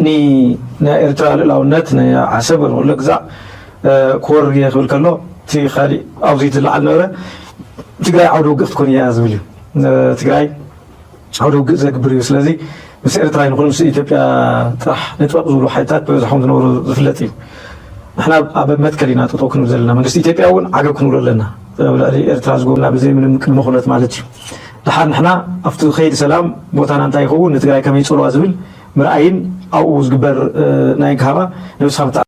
ናይ ኤርትራ ልዕላውነት ናይ ዓሰብ ንኩሉ ግዛዕ ክወር ክብል ከሎ እቲ ካሊእ ኣብዚ ዝለዓል ነበረ ትግራይ ዓውደ ውግእ ክትኮን እያ ዝብል እዩ ትግራይ ዓውደ ውግእ ዘግብር እዩ ስለዚ ምስ ኤርትራ ይንኹን ምስ ኢትዮጵያ ጥራሕ ነጥበቕ ዝብሉ ሓይልታት በብዝሖም ዝነበሩ ዝፍለጥ እዩ ንሕና ኣብ መትከል ኢና ጠጠው ክንብል ዘለና መንግስቲ ኢትዮጵያ እውን ዓገብ ክንብሎ ኣለና ልዕሊ ኤርትራ ዝገብርና ብዘይ ምንም ቅድመ ኩነት ማለት እዩ ድሓር ንሕና ኣብቲ ከይዲ ሰላም ቦታና እንታይ ይኸውን ንትግራይ ከመይ ፅልዋ ዝብል ምርኣይን ኣብኡ ዝግበር ናይ ካባ ንብስኻ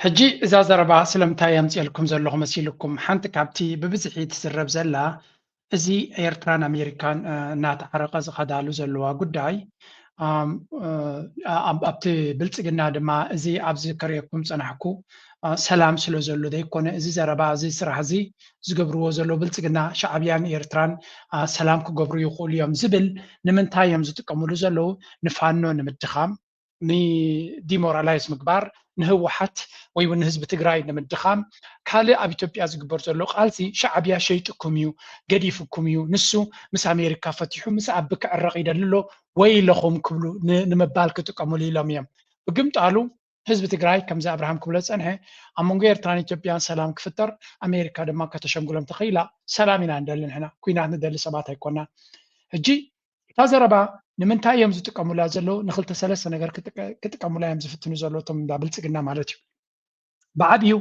ሕጂ እዛ ዘረባ ስለምንታይ የምፅልኩም ዘለኹ መሲልኩም ሓንቲ ካብቲ ብብዝሒ ትስረብ ዘላ እዚ ኤርትራን ኣሜሪካን እናተዓረቐ ዝኸዳሉ ዘለዋ ጉዳይ ኣብቲ ብልፅግና ድማ እዚ ኣብዚ ከሪአኩም ፀናሕኩ ሰላም ስለ ዘሎ ዘይኮነ እዚ ዘረባ እዚ ስራሕ እዚ ዝገብርዎ ዘሎ ብልፅግና ሻዕብያን ኤርትራን ሰላም ክገብሩ ይኽእሉ እዮም ዝብል ንምንታይ እዮም ዝጥቀምሉ ዘለዉ ንፋኖ ንምድኻም ንዲሞራላይዝ ምግባር ንህወሓት ወይ እውን ንህዝቢ ትግራይ ንምድኻም ካልእ ኣብ ኢትዮጵያ ዝግበር ዘሎ ቃልሲ ሻዕብያ ሸይጥኩም እዩ ገዲፍኩም እዩ ንሱ ምስ ኣሜሪካ ፈቲሑ ምስ ኣቢ ክዕረቕ ይደልሎ ወይ ለኹም ክብሉ ንምባል ክጥቀምሉ ኢሎም እዮም ብግምጣሉ ህዝቢ ትግራይ ከምዚ ኣብርሃም ክብሎ ፀንሐ ኣብ መንጎ ኤርትራን ኢትዮጵያን ሰላም ክፍጠር ኣሜሪካ ድማ ከተሸንጉሎም ተኸኢላ ሰላም ኢና ንደሊ ንሕና ኩናት ንደሊ ሰባት ኣይኮና ሕጂ እታ ዘረባ ንምንታይ እዮም ዝጥቀሙላ ዘለዉ ንክልተ ሰለስተ ነገር ክጥቀሙላ እዮም ዝፍትኑ ዘሎ እቶም ብልፅግና ማለት እዩ ብዓብዩ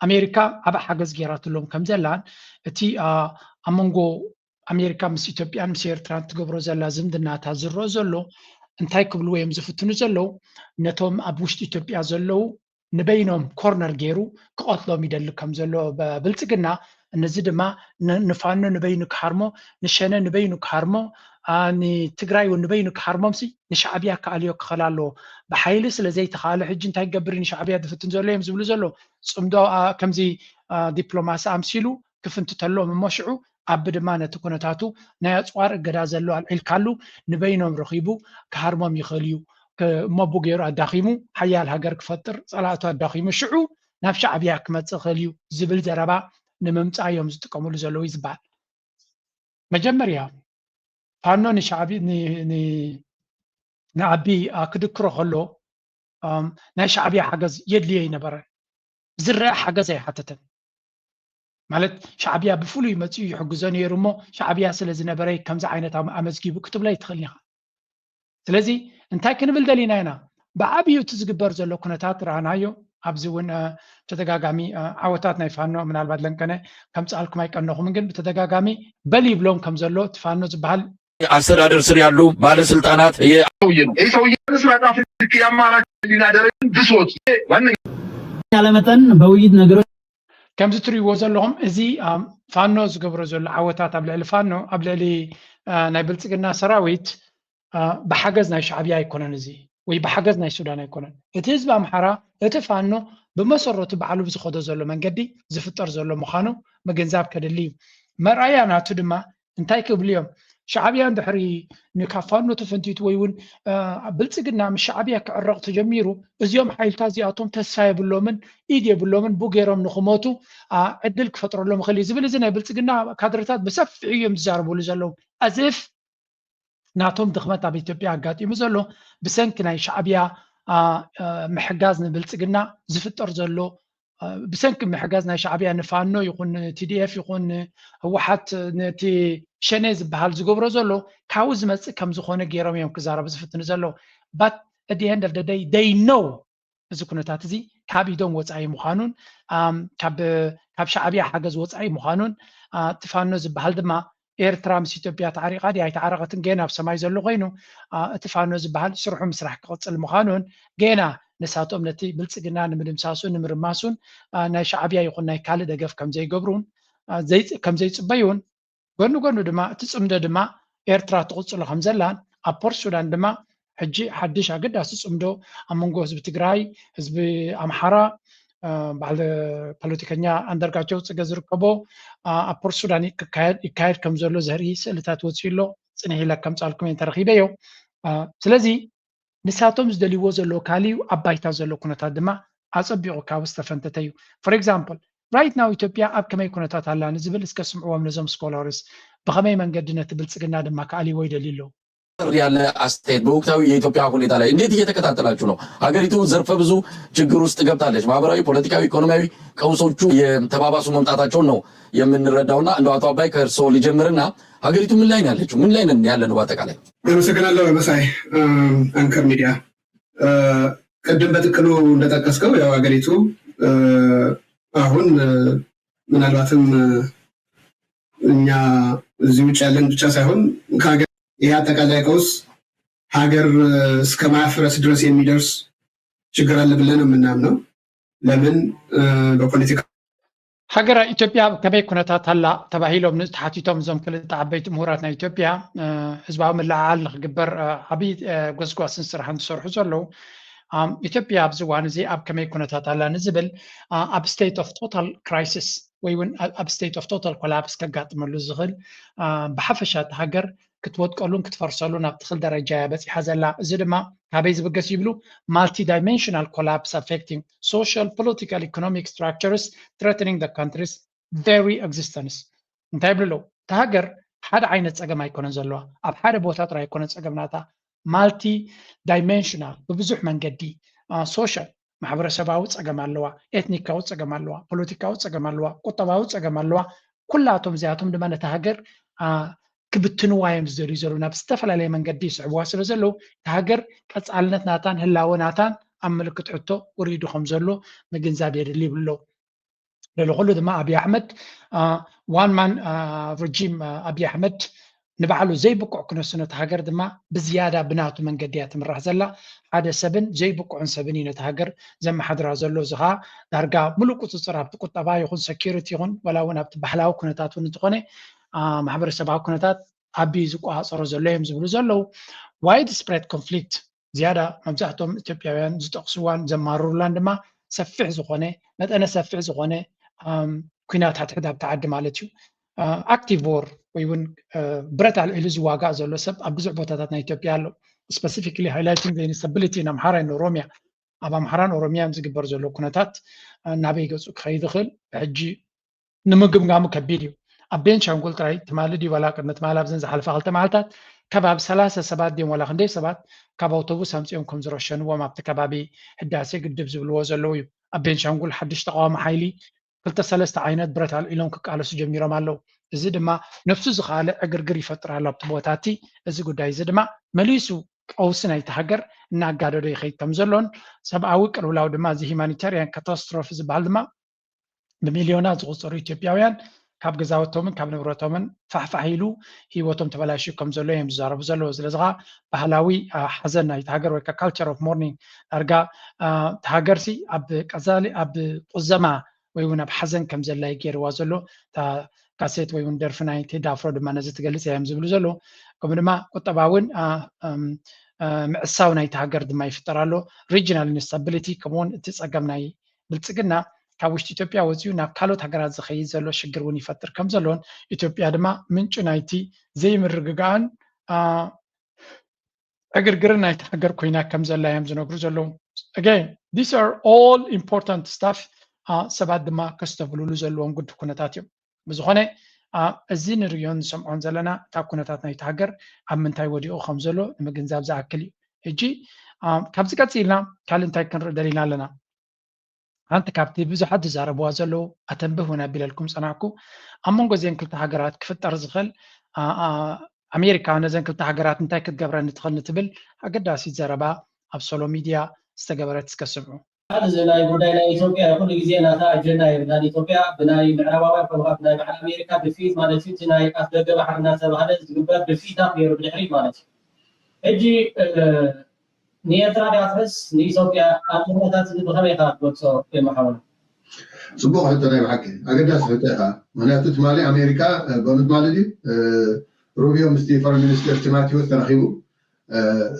ኣሜሪካ ኣብ ሓገዝ ጌራትሎም ከም ዘላን እቲ ኣብ መንጎ ኣሜሪካ ምስ ኢትዮጵያን ምስ ኤርትራን ትገብሮ ዘላ ዝምድናታት ዝረአ ዘሎ እንታይ ክብሉ እዮም ዝፍትኑ ዘለዉ ነቶም ኣብ ውሽጢ ኢትዮጵያ ዘለዉ ንበይኖም ኮርነር ገይሩ ክቐትሎም ይደሊ ከም ዘሎ ብልፅግና እነዚ ድማ ንፋኖ ንበይኑ ክሓርሞ ንሸነ ንበይኑ ክሓርሞ ንትግራይ ንበይኑ ክሓርሞምሲ ንሻዕብያ ከኣልዮ ክኸላ ኣለዎ ብሓይሊ ስለዘይተኻለ ሕጂ እንታይ ገብር ንሻዕብያ ዝፍትን ዘሎ እዮም ዝብሉ ዘሎ ፅምዶ ከምዚ ዲፕሎማሲ ኣምሲሉ ክፍንትተሎም እሞሽዑ ኣቢ ድማ ነቲ ኩነታቱ ናይ ኣፅዋር እገዳ ዘሎ ኣልዒልካሉ ንበይኖም ረኺቡ ክሃርሞም ይኽእል እዩ እሞቡ ገይሩ ኣዳኺሙ ሓያል ሃገር ክፈጥር ፀላእቱ ኣዳኺሙ ሽዑ ናብ ሻዕብያ ክመፅእ ክእል እዩ ዝብል ዘረባ ንምምፃእ እዮም ዝጥቀምሉ ዘለዉ ይዝበሃል መጀመርያ ፋኖ ንዓቢ ክድክሮ ከሎ ናይ ሻዕብያ ሓገዝ የድልዮ ይነበረን ዝረአ ሓገዝ ኣይሓተተን ማለት ሻዕብያ ብፍሉይ መፅኡ ይሕግዞ ነይሩ እሞ ሻዕብያ ስለ ዝነበረ ከምዚ ዓይነት ኣመዝጊቡ ክትብላ ይትኽእል ኢኻ ስለዚ እንታይ ክንብል ደሊና ኢና ብዓብዩ እቲ ዝግበር ዘሎ ኩነታት ረኣናዮ ኣብዚ እውን ተደጋጋሚ ዓወታት ናይ ፋኖ ምናልባት ለንቀነ ከም ፀኣልኩም ኣይቀነኹምን ግን ብተደጋጋሚ በል ይብሎም ከም ዘሎ እቲ ፋኖ ዝበሃል አስተዳደር ስር ያሉ ባለስልጣናት ሰውዬ ምስራቅ አፍሪካ አማራጭ ሊናደረን ብሶት ዋነኛ ያለመጠን በውይይት ነገሮች ከምዚ ትሪእዎ ዘለኹም እዚ ፋኖ ዝገብሮ ዘሎ ዓወታት ኣብ ልዕሊ ፋኖ ኣብ ልዕሊ ናይ ብልፅግና ሰራዊት ብሓገዝ ናይ ሻዕብያ ኣይኮነን እዚ ወይ ብሓገዝ ናይ ሱዳን ኣይኮነን እቲ ህዝቢ ኣምሓራ እቲ ፋኖ ብመሰረቱ ባዕሉ ብዝኸዶ ዘሎ መንገዲ ዝፍጠር ዘሎ ምዃኑ ምግንዛብ ከድሊ እዩ መርኣያ ናቱ ድማ እንታይ ክብል እዮም ሻዕብያ እንድሕሪ ንካብ ፋኖ ተፈንቲቱ ወይ እውን ብልፅግና ምስ ሻዕብያ ክዕረቕ ተጀሚሩ እዚኦም ሓይልታት እዚኣቶም ተስፋ የብሎምን ኢድ የብሎምን ብገይሮም ንክሞቱ ዕድል ክፈጥረሎም ይኽእል እዩ ዝብል እዚ ናይ ብልፅግና ካድረታት ብሰፊዑ እዮም ዝዛረብሉ ዘለዉ ኣዝፍ ናቶም ድኽመት ኣብ ኢትዮጵያ ኣጋጢሙ ዘሎ ብሰንኪ ናይ ሻዕብያ ምሕጋዝ ንብልፅግና ዝፍጠር ዘሎ ብሰንኪ ምሕጋዝ ናይ ሻዕብያ ንፋኖ ይኹን ቲዲኤፍ ይኹን ህወሓት ነቲ ሸነ ዝበሃል ዝገብሮ ዘሎ ካብኡ ዝመፅእ ከም ዝኾነ ገይሮም እዮም ክዛረቡ ዝፍትኑ ዘሎ ባት at the end of the day they know እዚ ኩነታት እዚ ካብ ኢዶም ወፃኢ ምዃኑን ካብ ሻዕብያ ሓገዝ ወፃኢ ምዃኑን እቲ ፋኖ ዝበሃል ድማ ኤርትራ ምስ ኢትዮጵያ ተዓሪቓ ድያ ኣይተዓረቐትን ገና ኣብ ሰማይ ዘሎ ኮይኑ እቲ ፋኖ ዝበሃል ስርሑ ምስራሕ ክቕፅል ምዃኑን ገና ንሳቶም ነቲ ብልፅግና ንምድምሳሱን ንምርማሱን ናይ ሻዕብያ ይኹን ናይ ካልእ ደገፍ ከም ዘይገብሩን ከም ዘይፅበዩን ጎኑ ጎኑ ድማ እቲ ፅምዶ ድማ ኤርትራ ትቕፅሎ ከም ዘላን ኣብ ፖርት ሱዳን ድማ ሕጂ ሓድሽ ኣገዳሲ ፅምዶ ኣብ መንጎ ህዝቢ ትግራይ ህዝቢ ኣምሓራ ባዕል ፖለቲከኛ አንዳርጋቸው ፅገ ዝርከቦ ኣብ ፖርት ሱዳን ይካየድ ከም ዘሎ ዘርኢ ስእልታት ወፂኡ ኣሎ ፅንሕ ኢለ ከም ፃልኩም እየ ተረኺበዮ ስለዚ ንሳቶም ዝደልይዎ ዘለዎ ካሊእ ኣብ ባይታ ዘሎ ኩነታት ድማ ኣፀቢቑ ካብ ዝተፈንተተ እዩ ፎር ኤግዛምፕል ራይት ናው ኢትዮጵያ ኣብ ከመይ ኩነታት ኣላ ንዝብል እስከ ስምዕዎም ነዞም ስኮላርስ ብኸመይ መንገዲ ነቲ ብልፅግና ድማ ከኣልይዎ ይደልዩ ኣለዉ ያለ አስተያየት በወቅታዊ የኢትዮጵያ ሁኔታ ላይ እንዴት እየተከታተላችሁ ነው? ሀገሪቱ ዘርፈ ብዙ ችግር ውስጥ ገብታለች። ማህበራዊ፣ ፖለቲካዊ፣ ኢኮኖሚያዊ ቀውሶቹ የተባባሱ መምጣታቸውን ነው የምንረዳውና እንደው አቶ አባይ ከእርስዎ ሊጀምርና ሀገሪቱ ምን ላይ ነው ያለችው? ምን ላይ ነን ያለነው? በአጠቃላይ አመሰግናለሁ መሳይ አንከር ሚዲያ። ቅድም በጥቅሉ እንደጠቀስከው ያው ሀገሪቱ አሁን ምናልባትም እኛ እዚህ ውጭ ያለን ብቻ ሳይሆን ከሀገር ይሄ አጠቃላይ ቀውስ ሀገር እስከ ማፍረስ ድረስ የሚደርስ ችግር አለ ብለን የምናምነው ለምን በፖለቲካ ሃገር ኢትዮጵያ ከመይ ኩነታት አላ ተባሂሎም ተሓቲቶም ዞም ክልተ ዓበይቲ ምሁራት ናይ ኢትዮጵያ ህዝባዊ ምልዕዓል ንክግበር ዓብይ ጎስጓስን ስራሕን ዝሰርሑ ዘለዉ ኢትዮጵያ ኣብዚ እዋን እዚ ኣብ ከመይ ኩነታት ኣላ ንዝብል ኣብ ስቴት ኦፍ ቶታል ክራይሲስ ወይ እውን ኣብ ስቴት ኦፍ ቶታል ኮላፕስ ከጋጥመሉ ዝኽእል ብሓፈሻ እቲ ሃገር ክትወጥቀሉን ክትፈርሰሉን ኣብ ትኽእል ደረጃ እያ በፂሓ ዘላ እዚ ድማ ካበይ ዝብገስ ይብሉ multi-dimensional collapse affecting social, political, economic structures threatening the country's very existence እንታይ ብሎ እቲ ሃገር ሓደ ዓይነት ፀገም ኣይኮነን ዘለዋ ኣብ ሓደ ቦታ ጥራይ ኣይኮነን ፀገምናታ multi-dimensional በብዙሕ መንገዲ social ማሕበረሰባዊ ፀገም ኣለዋ ኤትኒካዊ ፀገም ኣለዋ ፖለቲካዊ ፀገም ኣለዋ ቁጠባዊ ፀገም ኣለዋ ኩላቶም እዚኣቶም ድማ ነቲ ሃገር ክብትንዋ እዮም ዝደልዩ ዘለዉ ናብ ዝተፈላለየ መንገዲ ይስዕብዋ ስለ ዘለዉ እቲ ሃገር ቀፃልነት ናታን ህላወ ናታን ኣብ ምልክት ሕቶ ውሪዱ ከም ዘሎ ምግንዛብ የድሊ ይብሎ ለለኩሉ ድማ ኣብይ ኣሕመድ ዋን ማን ሬጂም ኣብይ ኣሕመድ ንባዕሉ ዘይብቁዕ ክነሱ ነቲ ሃገር ድማ ብዝያዳ ብናቱ መንገዲ እያ ትምራሕ ዘላ ሓደ ሰብን ዘይብቁዕን ሰብን እዩ ነቲ ሃገር ዘመሓድራ ዘሎ እዚ ከዓ ዳርጋ ሙሉእ ቁፅፅር ኣብቲ ቁጠባ ይኹን ሴኪሪቲ ይኹን ወላ እውን ኣብቲ ባህላዊ ኩነታት እውን እንትኾነ ማሕበረሰባዊ ኩነታት ዓብዪ ዝቋፀሮ ዘሎ እዮም ዝብሉ ዘለዉ ዋይድ ስፕሬድ ኮንፍሊክት ዝያዳ መብዛሕትኦም ኢትዮጵያውያን ዝጠቕስዋን ዘማርሩላን ድማ ሰፊሕ ዝኾነ መጠነ ሰፊሕ ዝኾነ ኩናት ሕድሕድ ኣብቲ ዓዲ ማለት እዩ ኣክቲቭ ዎር ወይ እውን ብረት ኣልዒሉ ዝዋጋእ ዘሎ ሰብ ኣብ ብዙሕ ቦታታት ናይ ኢትዮጵያ ኣሎ ስፔሲፊካሊ ሃይላይቲንግ ዘ ኢንስታቢሊቲ ኢን ኣምሓራን ኦሮሚያ ኣብ ኣምሓራን ኦሮሚያን ዝግበር ዘሎ ኩነታት ናበይ ገፁ ክኸይድ ይኽእል ሕጂ ንምግምጋሙ ከቢድ እዩ ኣብ ቤንሻንጉል ጥራይ ትማሊ ድዩ ዋላ ቅድሚ ትማሊ ኣብዘን ዝሓለፈ ክልተ መዓልታት ከባቢ 30 ሰባት ድዮም ዋላ ክንደይ ሰባት ካብ ኣውቶቡስ ኣምፂኦም ከም ዝረሸንዎም ኣብቲ ከባቢ ህዳሴ ግድብ ዝብልዎ ዘለዉ እዩ ኣብ ቤንሻንጉል ሓድሽ ተቃዋሚ ሓይሊ 2-3 ዓይነት ብረት ኣልዒሎም ክቃለሱ ጀሚሮም ኣለዉ እዚ ድማ ነፍሱ ዝኸኣለ ዕግርግር ይፈጥር ኣሎ ኣብቲ ቦታ እቲ እዚ ጉዳይ እዚ ድማ መሊሱ ቀውሲ ናይቲ ሃገር እናጋደዶ ይኸይድ ከም ዘሎን ሰብኣዊ ቅልውላው ድማ እዚ ሂማኒታርያን ካታስትሮፊ ዝበሃል ድማ ብሚልዮናት ዝቁፀሩ ኢትዮጵያውያን ካብ ገዛውቶምን ካብ ንብረቶምን ፋሕፋሕ ኢሉ ሂወቶም ተበላሽዩ ከም ዘሎ እዮም ዝዛረቡ ዘለዉ ስለዚ ከዓ ባህላዊ ሓዘን ናይቲ ሃገር ወይ ከዓ ካልቸር ኦፍ ሞርኒንግ ዳርጋ እቲ ሃገርሲ ኣብ ቀዛሊ ኣብ ቁዘማ ወይ እውን ኣብ ሓዘን ከም ዘላ ይገይርዋ ዘሎ ካሴት ወይ እውን ደርፊ ናይ ቴዲ ኣፍሮ ድማ ነዚ ትገልፅ እዮም ዝብሉ ዘለዉ ከምኡ ድማ ቁጠባውን ምዕሳው ናይቲ ሃገር ድማ ይፍጠር ኣሎ ሪጅናል ኢንስታቢሊቲ ከምኡውን እቲ ፀገም ናይ ብልፅግና ካብ ውሽጢ ኢትዮጵያ ወፂኡ ናብ ካልኦት ሃገራት ዝኸይድ ዘሎ ሽግር እውን ይፈጥር ከም ዘሎን ኢትዮጵያ ድማ ምንጭ ናይቲ ዘይምርግጋእን ዕግርግርን ናይቲ ሃገር ኮይና ከም ዘላ እዮም ዝነግሩ ዘለዉ again these are all important stuff ሰባት ድማ ከስተብልሉ ዘለዎም ጉድ ኩነታት እዮም ብዝኾነ እዚ ንሪዮን ንሰምዖን ዘለና እታ ኩነታት ናይቲ ሃገር ኣብ ምንታይ ወዲቑ ከም ዘሎ ንምግንዛብ ዝኣክል እዩ ሕጂ ካብዚ ቀፂልና ካልእ እንታይ ክንርኢ ደሊና ኣለና ሓንቲ ካብቲ ብዙሓት ዝዛረብዋ ዘለዉ ኣተንብህ እውን ኣቢለልኩም ፀናዕኩ ኣብ መንጎ እዚአን ክልተ ሃገራት ክፍጠር ዝኽእል ኣሜሪካ ነዘን ክልተ ሃገራት እንታይ ክትገብረኒ ትኽእል ንትብል ኣገዳሲት ዘረባ ኣብ ሶሎ ሚድያ ዝተገበረት እስከስምዑ እዚ ናይ ጉዳይ ናይ ኢትዮጵያ ኩሉ ግዜ ናታ ኣጀንዳ የብላ ኢትዮጵያ ብናይ ምዕራባውያን ከምኡ ብናይ በዓል ኣሜሪካ ድፊት ማለት እዩ እቲ ናይ ኣፍ ደገ ባሕሪ እናተባህለ ዝግበር ድፊታት ነይሩ ብድሕሪት ማለት እዩ ሕጂ ንኤርትራ ዲያትበስ ንኢትዮጵያ ኣብ ኩነታት እዚ ብኸመይ ኢኻ ትገልፆ የመሓወነ ፅቡቅ ሕቶ ናይ ብሓቂ ኣገዳሲ ሕቶ ኢኻ ምክንያቱ ትማሊ ኣሜሪካ በምት ማለት እዩ ሩቢዮ ምስቲ ፎረን ሚኒስትር ቲማቴዎስ ተራኺቡ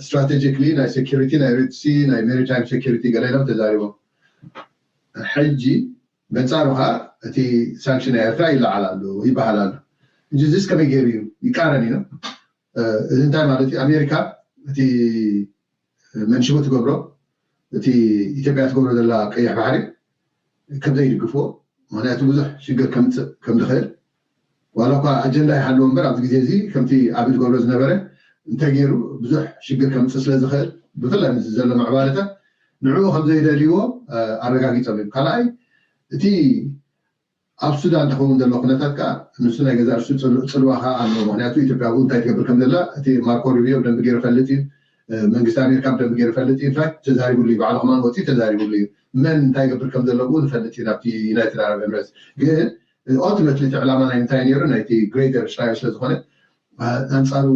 ስትራቴጂክሊ ናይ ሴኪሪቲ ናይ ሬድሲ ናይ ሜሪታይም ሴኪሪቲ ገለ ኢሎም ተዛሪቦም ሕጂ በንፃሩ ከዓ እቲ ሳንክሽን ናይ ኤርትራ ይለዓል ኣሎ ይበሃል ኣሎ እንጂ እዚስ ከመይ ገይሩ እዩ ይቃረን እዩ እዚ እንታይ ማለት እዩ ኣሜሪካ እቲ መንሽቦ ትገብሮ እቲ ኢትዮጵያ ትገብሮ ዘላ ቀይሕ ባሕሪ ከምዘይድግፍዎ ምክንያቱ ብዙሕ ሽግር ከምፅእ ከም ዝኽእል ዋላ እኳ ኣጀንዳ ይሃለዎ እምበር ኣብዚ ግዜ እዚ ከምቲ ዓብዪ ትገብሮ ዝነበረ እንታይ ገይሩ ብዙሕ ሽግር ከምፅእ ስለ ዝኽእል ብፍላይ ምስ ዘሎ ምዕባለታት ንዕኡ ከምዘይደልይዎ ኣረጋጊፆም እዮም ካልኣይ እቲ ኣብ ሱዳን ተኸውን ዘሎ ኩነታት ከዓ ንሱ ናይ ገዛ እርሱ ፅልዋ ከዓ ኣለዎ ምክንያቱ ኢትዮጵያ እውን እንታይ ትገብር ከም ዘላ እቲ ማርኮ ሩቢዮ ብደንቢ ገይሩ ፈልጥ እዩ መንግስቲ ኣሜሪካ ብደንቢ ገይሩ ፈልጥ እዩ ኢንፋክት ተዛሪቡሉ እዩ ባዕሉ ከማን ወፂኡ ተዛሪቡሉ እዩ መን እንታይ ገብር ከም ዘለዎ ንፈልጥ እዩ ናብቲ ዩናይትድ ኣረብ ኤምሬትስ ግን ultimately تعلمنا نتاينير نايتي greater Israel ስለዝኾነ አንጻሩ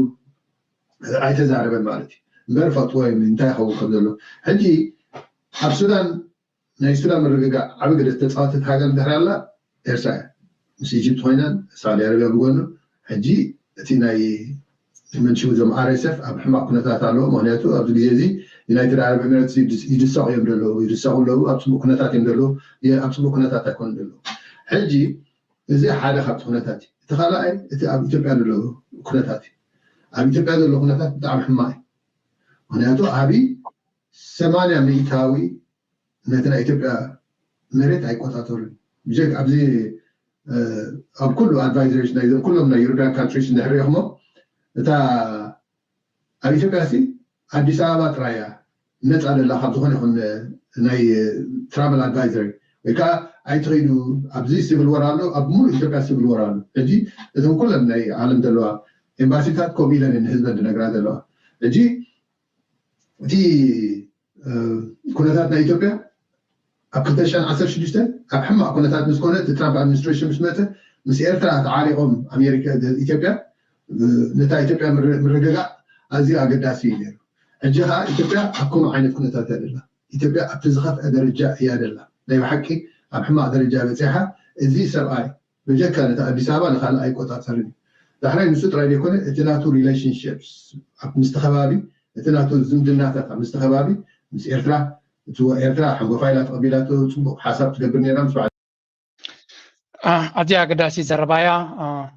ኣይተዛረበን ማለት እዩ እምበር ፈትዎ እንታይ ይኸውን ከም ዘሎ ሕጂ ኣብ ሱዳን ናይ ሱዳን ምርግጋእ ዓብ ግደ ዝተፃወተት ሃገር እንድሕር ኣላ ኤርትራ ምስ ኢጅፕት ኮይናን ሳዑዲ ኣረብያ ብጎኑ ሕጂ እቲ ናይ መንሽው ዞም RSF ኣብ ሕማቅ ኩነታት ኣለዎ ምክንያቱ ኣብዚ ግዜ እዚ ዩናይትድ አረብ ኤሚሬትስ ይድሰቑ እዮም ዘለዉ ይድሰቑ ኣለዉ ኣብ ፅቡቅ ኩነታት እዮም ዘለዉ ኣብ ፅቡቅ ኩነታት ኣይኮኑ ዘለዉ ሕጂ እዚ ሓደ ካብቲ ኩነታት እዩ እቲ ካልኣይ እቲ ኣብ ኢትዮጵያ ዘሎ ኩነታት እዩ ኣብ ኢትዮጵያ ዘሎ ኩነታት ብጣዕሚ ሕማቅ እዩ ምክንያቱ ኣብይ 80 ሚእታዊ ነቲ ናይ ኢትዮጵያ መሬት ኣይቆፃፀሩን ብጀክ ኣብዚ ኣብ ኩሉ ኣድቫይዘሪስ ናይዞም ኩሎም ናይ ዩሮፒያን ካንትሪስ እንድሕሪኢኹሞ እታ ኣብ ኢትዮጵያ ሲ ኣዲስ ኣበባ ጥራያ ነፃ ደላ ካብ ዝኾነ ይኹን ናይ ትራቨል ኣድቫይዘሪ ወይ ከዓ ኣይትኸይዱ ኣብዚ ሲቪል ወር ኣሎ ኣብ ሙሉእ ኢትዮጵያ ሲቪል ወር ኣሎ ሕጂ እዞም ኩሎም ናይ ዓለም ዘለዋ ኤምባሲታት ከምኡ ኢለን ንህዝበን ዝነግራ ዘለዋ ሕጂ እቲ ኩነታት ናይ ኢትዮጵያ ኣብ 2016 ኣብ ሕማቅ ኩነታት ምስ ኮነ እቲ ትራምፕ ኣድሚኒስትሬሽን ምስ መፀ ምስ ኤርትራ ተዓሪቆም ኣሜሪካ ኢትዮጵያ ነታ ኢትዮጵያ ምርግጋእ ኣዝዩ ኣገዳሲ እዩ ነይሩ ሕጂ ከዓ ኢትዮጵያ ኣብ ከምኡ ዓይነት ኩነታት እያ ደላ ኢትዮጵያ ኣብቲ ዝኸፍአ ደረጃ እያ ደላ ናይ ብሓቂ ኣብ ሕማቅ ደረጃ በፂሓ እዚ ሰብኣይ ብጀካ ነታ ኣዲስ ኣበባ ንካልእ ኣይቆፃፀርን እዩ ዳሕራይ ንሱ ጥራይ ዘይኮነ እቲ ናቱ ሪሌሽንሽፕስ ኣብ ምስቲ ከባቢ እቲ ናቱ ዝምድናታት ኣብ ምስቲ ከባቢ ምስ ኤርትራ እቲ ኤርትራ ሓንጎፋይላ ተቐቢላቶ ፅቡቅ ሓሳብ ትገብር ነራ ምስ በዓል ኣዝያ ኣገዳሲ ዘረባያ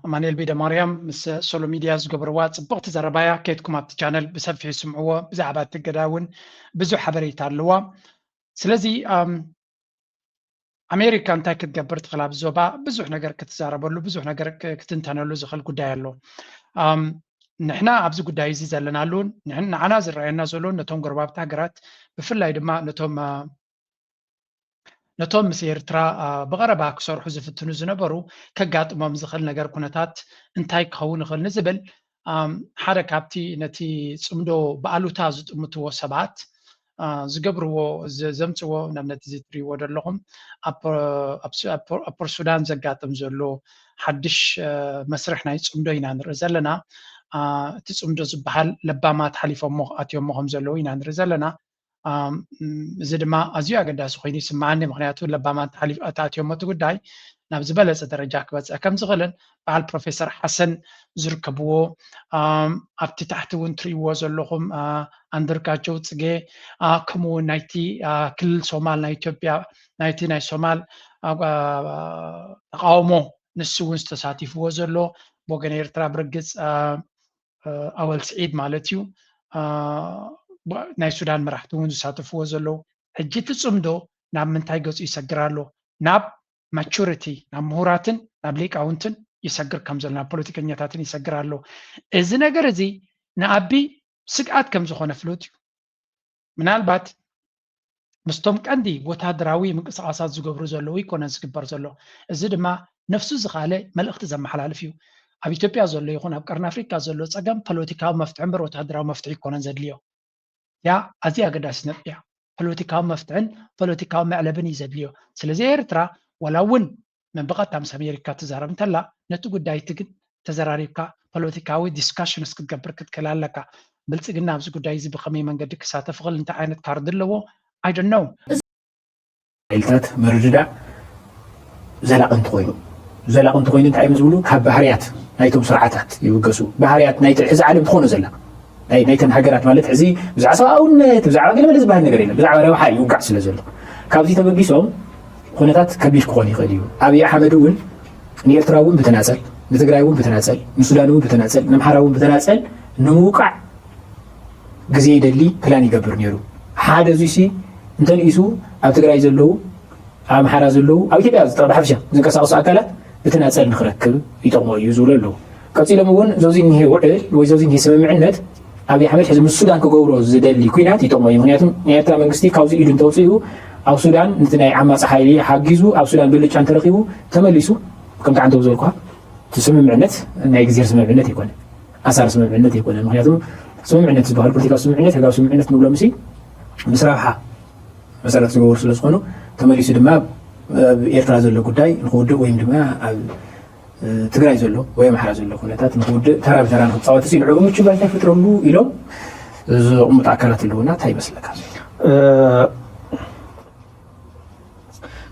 ኣማኑኤል ቤደ ማርያም ምስ ሶሎ ሚድያ ዝገበርዋ ፅብቕቲ ዘረባያ ከይትኩም ኣብቲ ቻነል ብሰፊሑ ስምዕዎ ብዛዕባ እቲ ገዳውን ብዙሕ ሓበሬታ ኣለዋ ስለዚ ኣሜሪካ እንታይ ክትገብር ትኽእል ኣብ ዞባ ብዙሕ ነገር ክትዛረበሉ ብዙሕ ነገር ክትንተነሉ ዝኽእል ጉዳይ ኣሎ ንሕና ኣብዚ ጉዳይ እዚ ዘለናሉን ንዓና ዝረአየና ዘሎ ነቶም ጎረባብቲ ሃገራት ብፍላይ ድማ ነቶም ምስ ኤርትራ ብቐረባ ክሰርሑ ዝፍትኑ ዝነበሩ ከጋጥሞም ዝኽእል ነገር ኩነታት እንታይ ክኸውን ይኽእል ንዝብል ሓደ ካብቲ ነቲ ፅምዶ ብኣሉታ ዝጥምትዎ ሰባት ዝገብርዎ ዘምፅዎ ንኣብነት እዚ ትሪእዎ ዘለኹም ኣብ ሱዳን ዘጋጥም ዘሎ ሓድሽ መስርሕ ናይ ፅምዶ ኢና ንርኢ ዘለና እቲ ፅምዶ ዝበሃል ለባማት ሓሊፎሞ ኣትዮሞ ከም ዘለዉ ኢና ንርኢ ዘለና እዚ ድማ ኣዝዩ ኣገዳሲ ኮይኑ ይስማዓኒ ምክንያቱ ለባማት ኣትዮሞ እቲ ጉዳይ ናብ ዝበለፀ ደረጃ ክበፅሕ ከም ዝኽእልን በዓል ፕሮፌሰር ሓሰን ዝርከብዎ ኣብቲ ታሕቲ እውን ትሪእዎ ዘለኹም ኣንደርጋቸው ፅጌ ከምኡውን ናይቲ ክልል ሶማል ናይ ኢትዮጵያ ናይቲ ናይ ሶማል ተቃውሞ ንሱ እውን ዝተሳቲፍዎ ዘሎ ብወገን ኤርትራ ብርግፅ ኣወል ስዒድ ማለት እዩ ናይ ሱዳን መራሕቲ እውን ዝሳተፍዎ ዘለዉ ሕጂ እቲ ፅምዶ ናብ ምንታይ ገፁ ይሰግር ኣሎ ናብ ማቹሪቲ ናብ ምሁራትን ናብ ሊቃውንትን ይሰግር ከም ዘሎ ናብ ፖለቲከኛታትን ይሰግር ኣሎ እዚ ነገር እዚ ንኣቢ ስግኣት ከም ዝኾነ ፍሉጥ እዩ ምናልባት ምስቶም ቀንዲ ወታደራዊ ምንቅስቃሳት ዝገብሩ ዘለዉ ይኮነን ዝግበር ዘሎ እዚ ድማ ነፍሱ ዝኻለ መልእኽቲ ዘመሓላልፍ እዩ ኣብ ኢትዮጵያ ዘሎ ይኹን ኣብ ቀርኒ ኣፍሪካ ዘሎ ፀገም ፖለቲካዊ መፍትሒ እምበር ወታደራዊ መፍትሒ ይኮነን ዘድልዮ ያ ኣዝያ ኣገዳሲነት እያ ፖለቲካዊ መፍትሕን ፖለቲካዊ መዕለብን እዩ ዘድልዮ ስለዚ ኤርትራ ወላ እውን መንበቐታ ምስ ኣሜሪካ ትዛረብ እንተላ ነቲ ጉዳይ ትግን ተዘራሪብካ ፖለቲካዊ ዲስካሽንስ ክትገብር ክትክእል ኣለካ ብልፅግና ኣብዚ ጉዳይ እዚ ብኸመይ መንገዲ ክሳተፍ ይኽእል እንታይ ዓይነት ካርድ ኣለዎ ኣይ ዶንት ኖው ኢልታት ምርድዳእ ዘላቒ እንተኮይኑ እንታይ እዮም ዝብሉ ካብ ባህርያት ናይቶም ስርዓታት ይውገሱ ባህርያት ናይቲ ሕዚ ዓለም ትኾኑ ዘላ ናይተን ሃገራት ማለት ሕዚ ብዛዕባ ሰብኣውነት ብዛዕባ ገለ ዝበሃል ነገር የለን ብዛዕባ ረብሓ ይውጋዕ ስለ ዘሎ ካብዚ ተበጊሶም ኩነታት ከቢድ ክኾን ይኽእል እዩ ኣብዪ ኣሕመድ እውን ንኤርትራ እውን ብተናፀል ንትግራይ እውን ብተናፀል ንሱዳን እውን ብተናፀል ንኣምሓራ እውን ብተናፀል ንምውቃዕ ግዜ ይደሊ ፕላን ይገብር ነይሩ ሓደ እዙይ እንተንኢሱ ኣብ ትግራይ ዘለዉ ኣብ ኣምሓራ ዘለዉ ኣብ ኢትዮጵያ ብሓፈሻ ዝንቀሳቐሱ ኣካላት ብተናፀል ንክረክብ ይጠቕሞ እዩ ዝብሉ ኣለዉ ቀፂሎም እውን ዘውዚ እኒሄ ውዕል ወይ ዘውዚ እኒሄ ስምምዕነት ኣብዪ ኣሕመድ ሕዚ ምስ ሱዳን ክገብሮ ዝደሊ ኩናት ይጠቕሞ እዩ ምክንያቱም ናይ ኤርትራ መንግስቲ ካብዚ ኢዱ እንተውፅኡ ኣብ ሱዳን ነቲ ናይ ዓማፅ ሓይሊ ሓጊዙ ኣብ ሱዳን ብልጫ እንተረኺቡ ተመሊሱ ከምቲ ዓንተ ዝበልኩ እቲ ስምምዕነት ናይ ግዜር ስምምዕነት ኣይኮነን ኣሳር ስምምዕነት ኣይኮነን ምክንያቱም ስምምዕነት ዝበሃል ፖለቲካዊ ስምምዕነት ህጋዊ ስምምዕነት ንብሎም ምስ ረብሓ መሰረት ዝገበሩ ስለ ዝኾኑ ተመሊሱ ድማ ኤርትራ ዘሎ ጉዳይ ንክውድእ ወይም ድማ ኣብ ትግራይ ዘሎ ወይ ኣምሓራ ዘሎ ኩነታት ንክውድእ ተራ ብተራ ንክፃወት ሲልዑ ምቹ ባይታ ይፈጥረሉ ኢሎም ዝቕምጡ ኣካላት ኣለውና እንታይ ይመስለካ?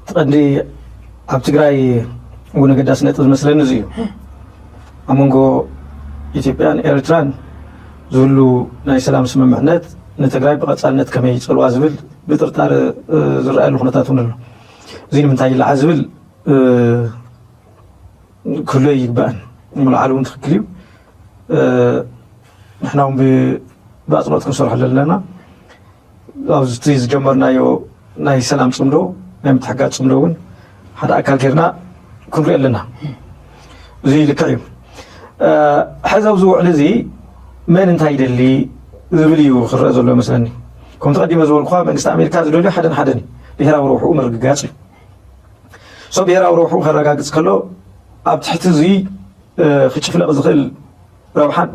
ትቐንዲ ኣብ ትግራይ እውን ኣገዳሲ ነጥብ ዝመስለኒ እዚ እዩ ኣብ መንጎ ኢትዮጵያን ኤርትራን ዝህሉ ናይ ሰላም ስምምዕነት ንትግራይ ብቐፃልነት ከመይ ይፀልዋ ዝብል ብጥርጣረ ዝረኣየሉ ኩነታት እውን ኣሎ እዚ ንምንታይ ይለዓ ዝብል ክህሉ ይግባአን ምልዓል እውን ትክክል እዩ ንሕና እውን ብኣፅንኦት ክንሰርሐሉ ኣለና ኣብዚ ዝጀመርናዮ ናይ ሰላም ፅምዶ ናይ ምትሕጋዝ ፅምዶ እውን ሓደ ኣካል ጌርና ክንሪኦ ኣለና እዚ ልክዕ እዩ ሕዚ ኣብዚ ውዕል እዚ መን እንታይ ይደሊ ዝብል እዩ ክረአ ዘሎ መስለኒ ከምቲ ቀዲመ ዝበልኩ መንግስቲ ኣሜሪካ ዝደልዮ ሓደን ሓደን ብሄራዊ ረብሕኡ ምርግጋፅ እዩ ሶ ብሄራዊ ረብሕኡ ከረጋግፅ ከሎ ኣብ ትሕቲ እዚ ክጭፍለቕ ዝኽእል ረብሓን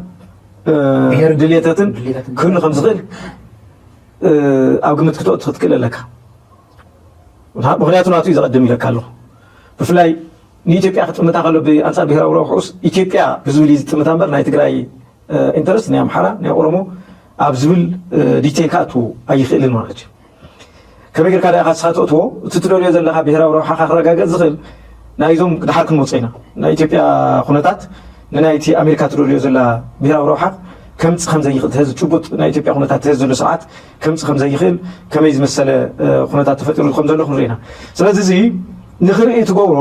ድልየታትን ክህሉ ከም ዝኽእል ኣብ ግምት ክትወጥ ክትክእል ኣለካ ምክንያቱ ናቱ እዩ ዘቐድም ኢለካ ኣለኹ ብፍላይ ንኢትዮጵያ ክትጥምታ ከሎ ብኣንፃር ብሄራዊ ረብሕኡስ ኢትዮጵያ ብዝብል እዩ ዝጥምታ እምበር ናይ ትግራይ ኢንተረስት ናይ ኣምሓራ ናይ ኦሮሞ ኣብ ዝብል ዲቴል ካእትዉ ኣይኽእልን ማለት እዩ ከመይ ጌርካ ዳኢኻ ንስኻ ተእትዎ እቲ ትደልዮ ዘለካ ብሄራዊ ረብሓካ ክረጋገፅ ዝኽእል ናይዞም ድሓር ክንመፅእ ኢና ናይ ኢትዮጵያ ኩነታት ንናይቲ ኣሜሪካ ትደልዮ ዘላ ብሄራዊ ረብሓ ከምፅእ ከምዘይኽእል ትህዝ ጭቡጥ ናይ ኢትዮጵያ ኩነታት ትህዝ ዘሎ ስርዓት ከምፅእ ከምዘይኽእል ከመይ ዝመሰለ ኩነታት ተፈጢሩ ከም ዘሎ ክንርኢ ኢና ስለዚ እዚ ንኽርኢ ትገብሮ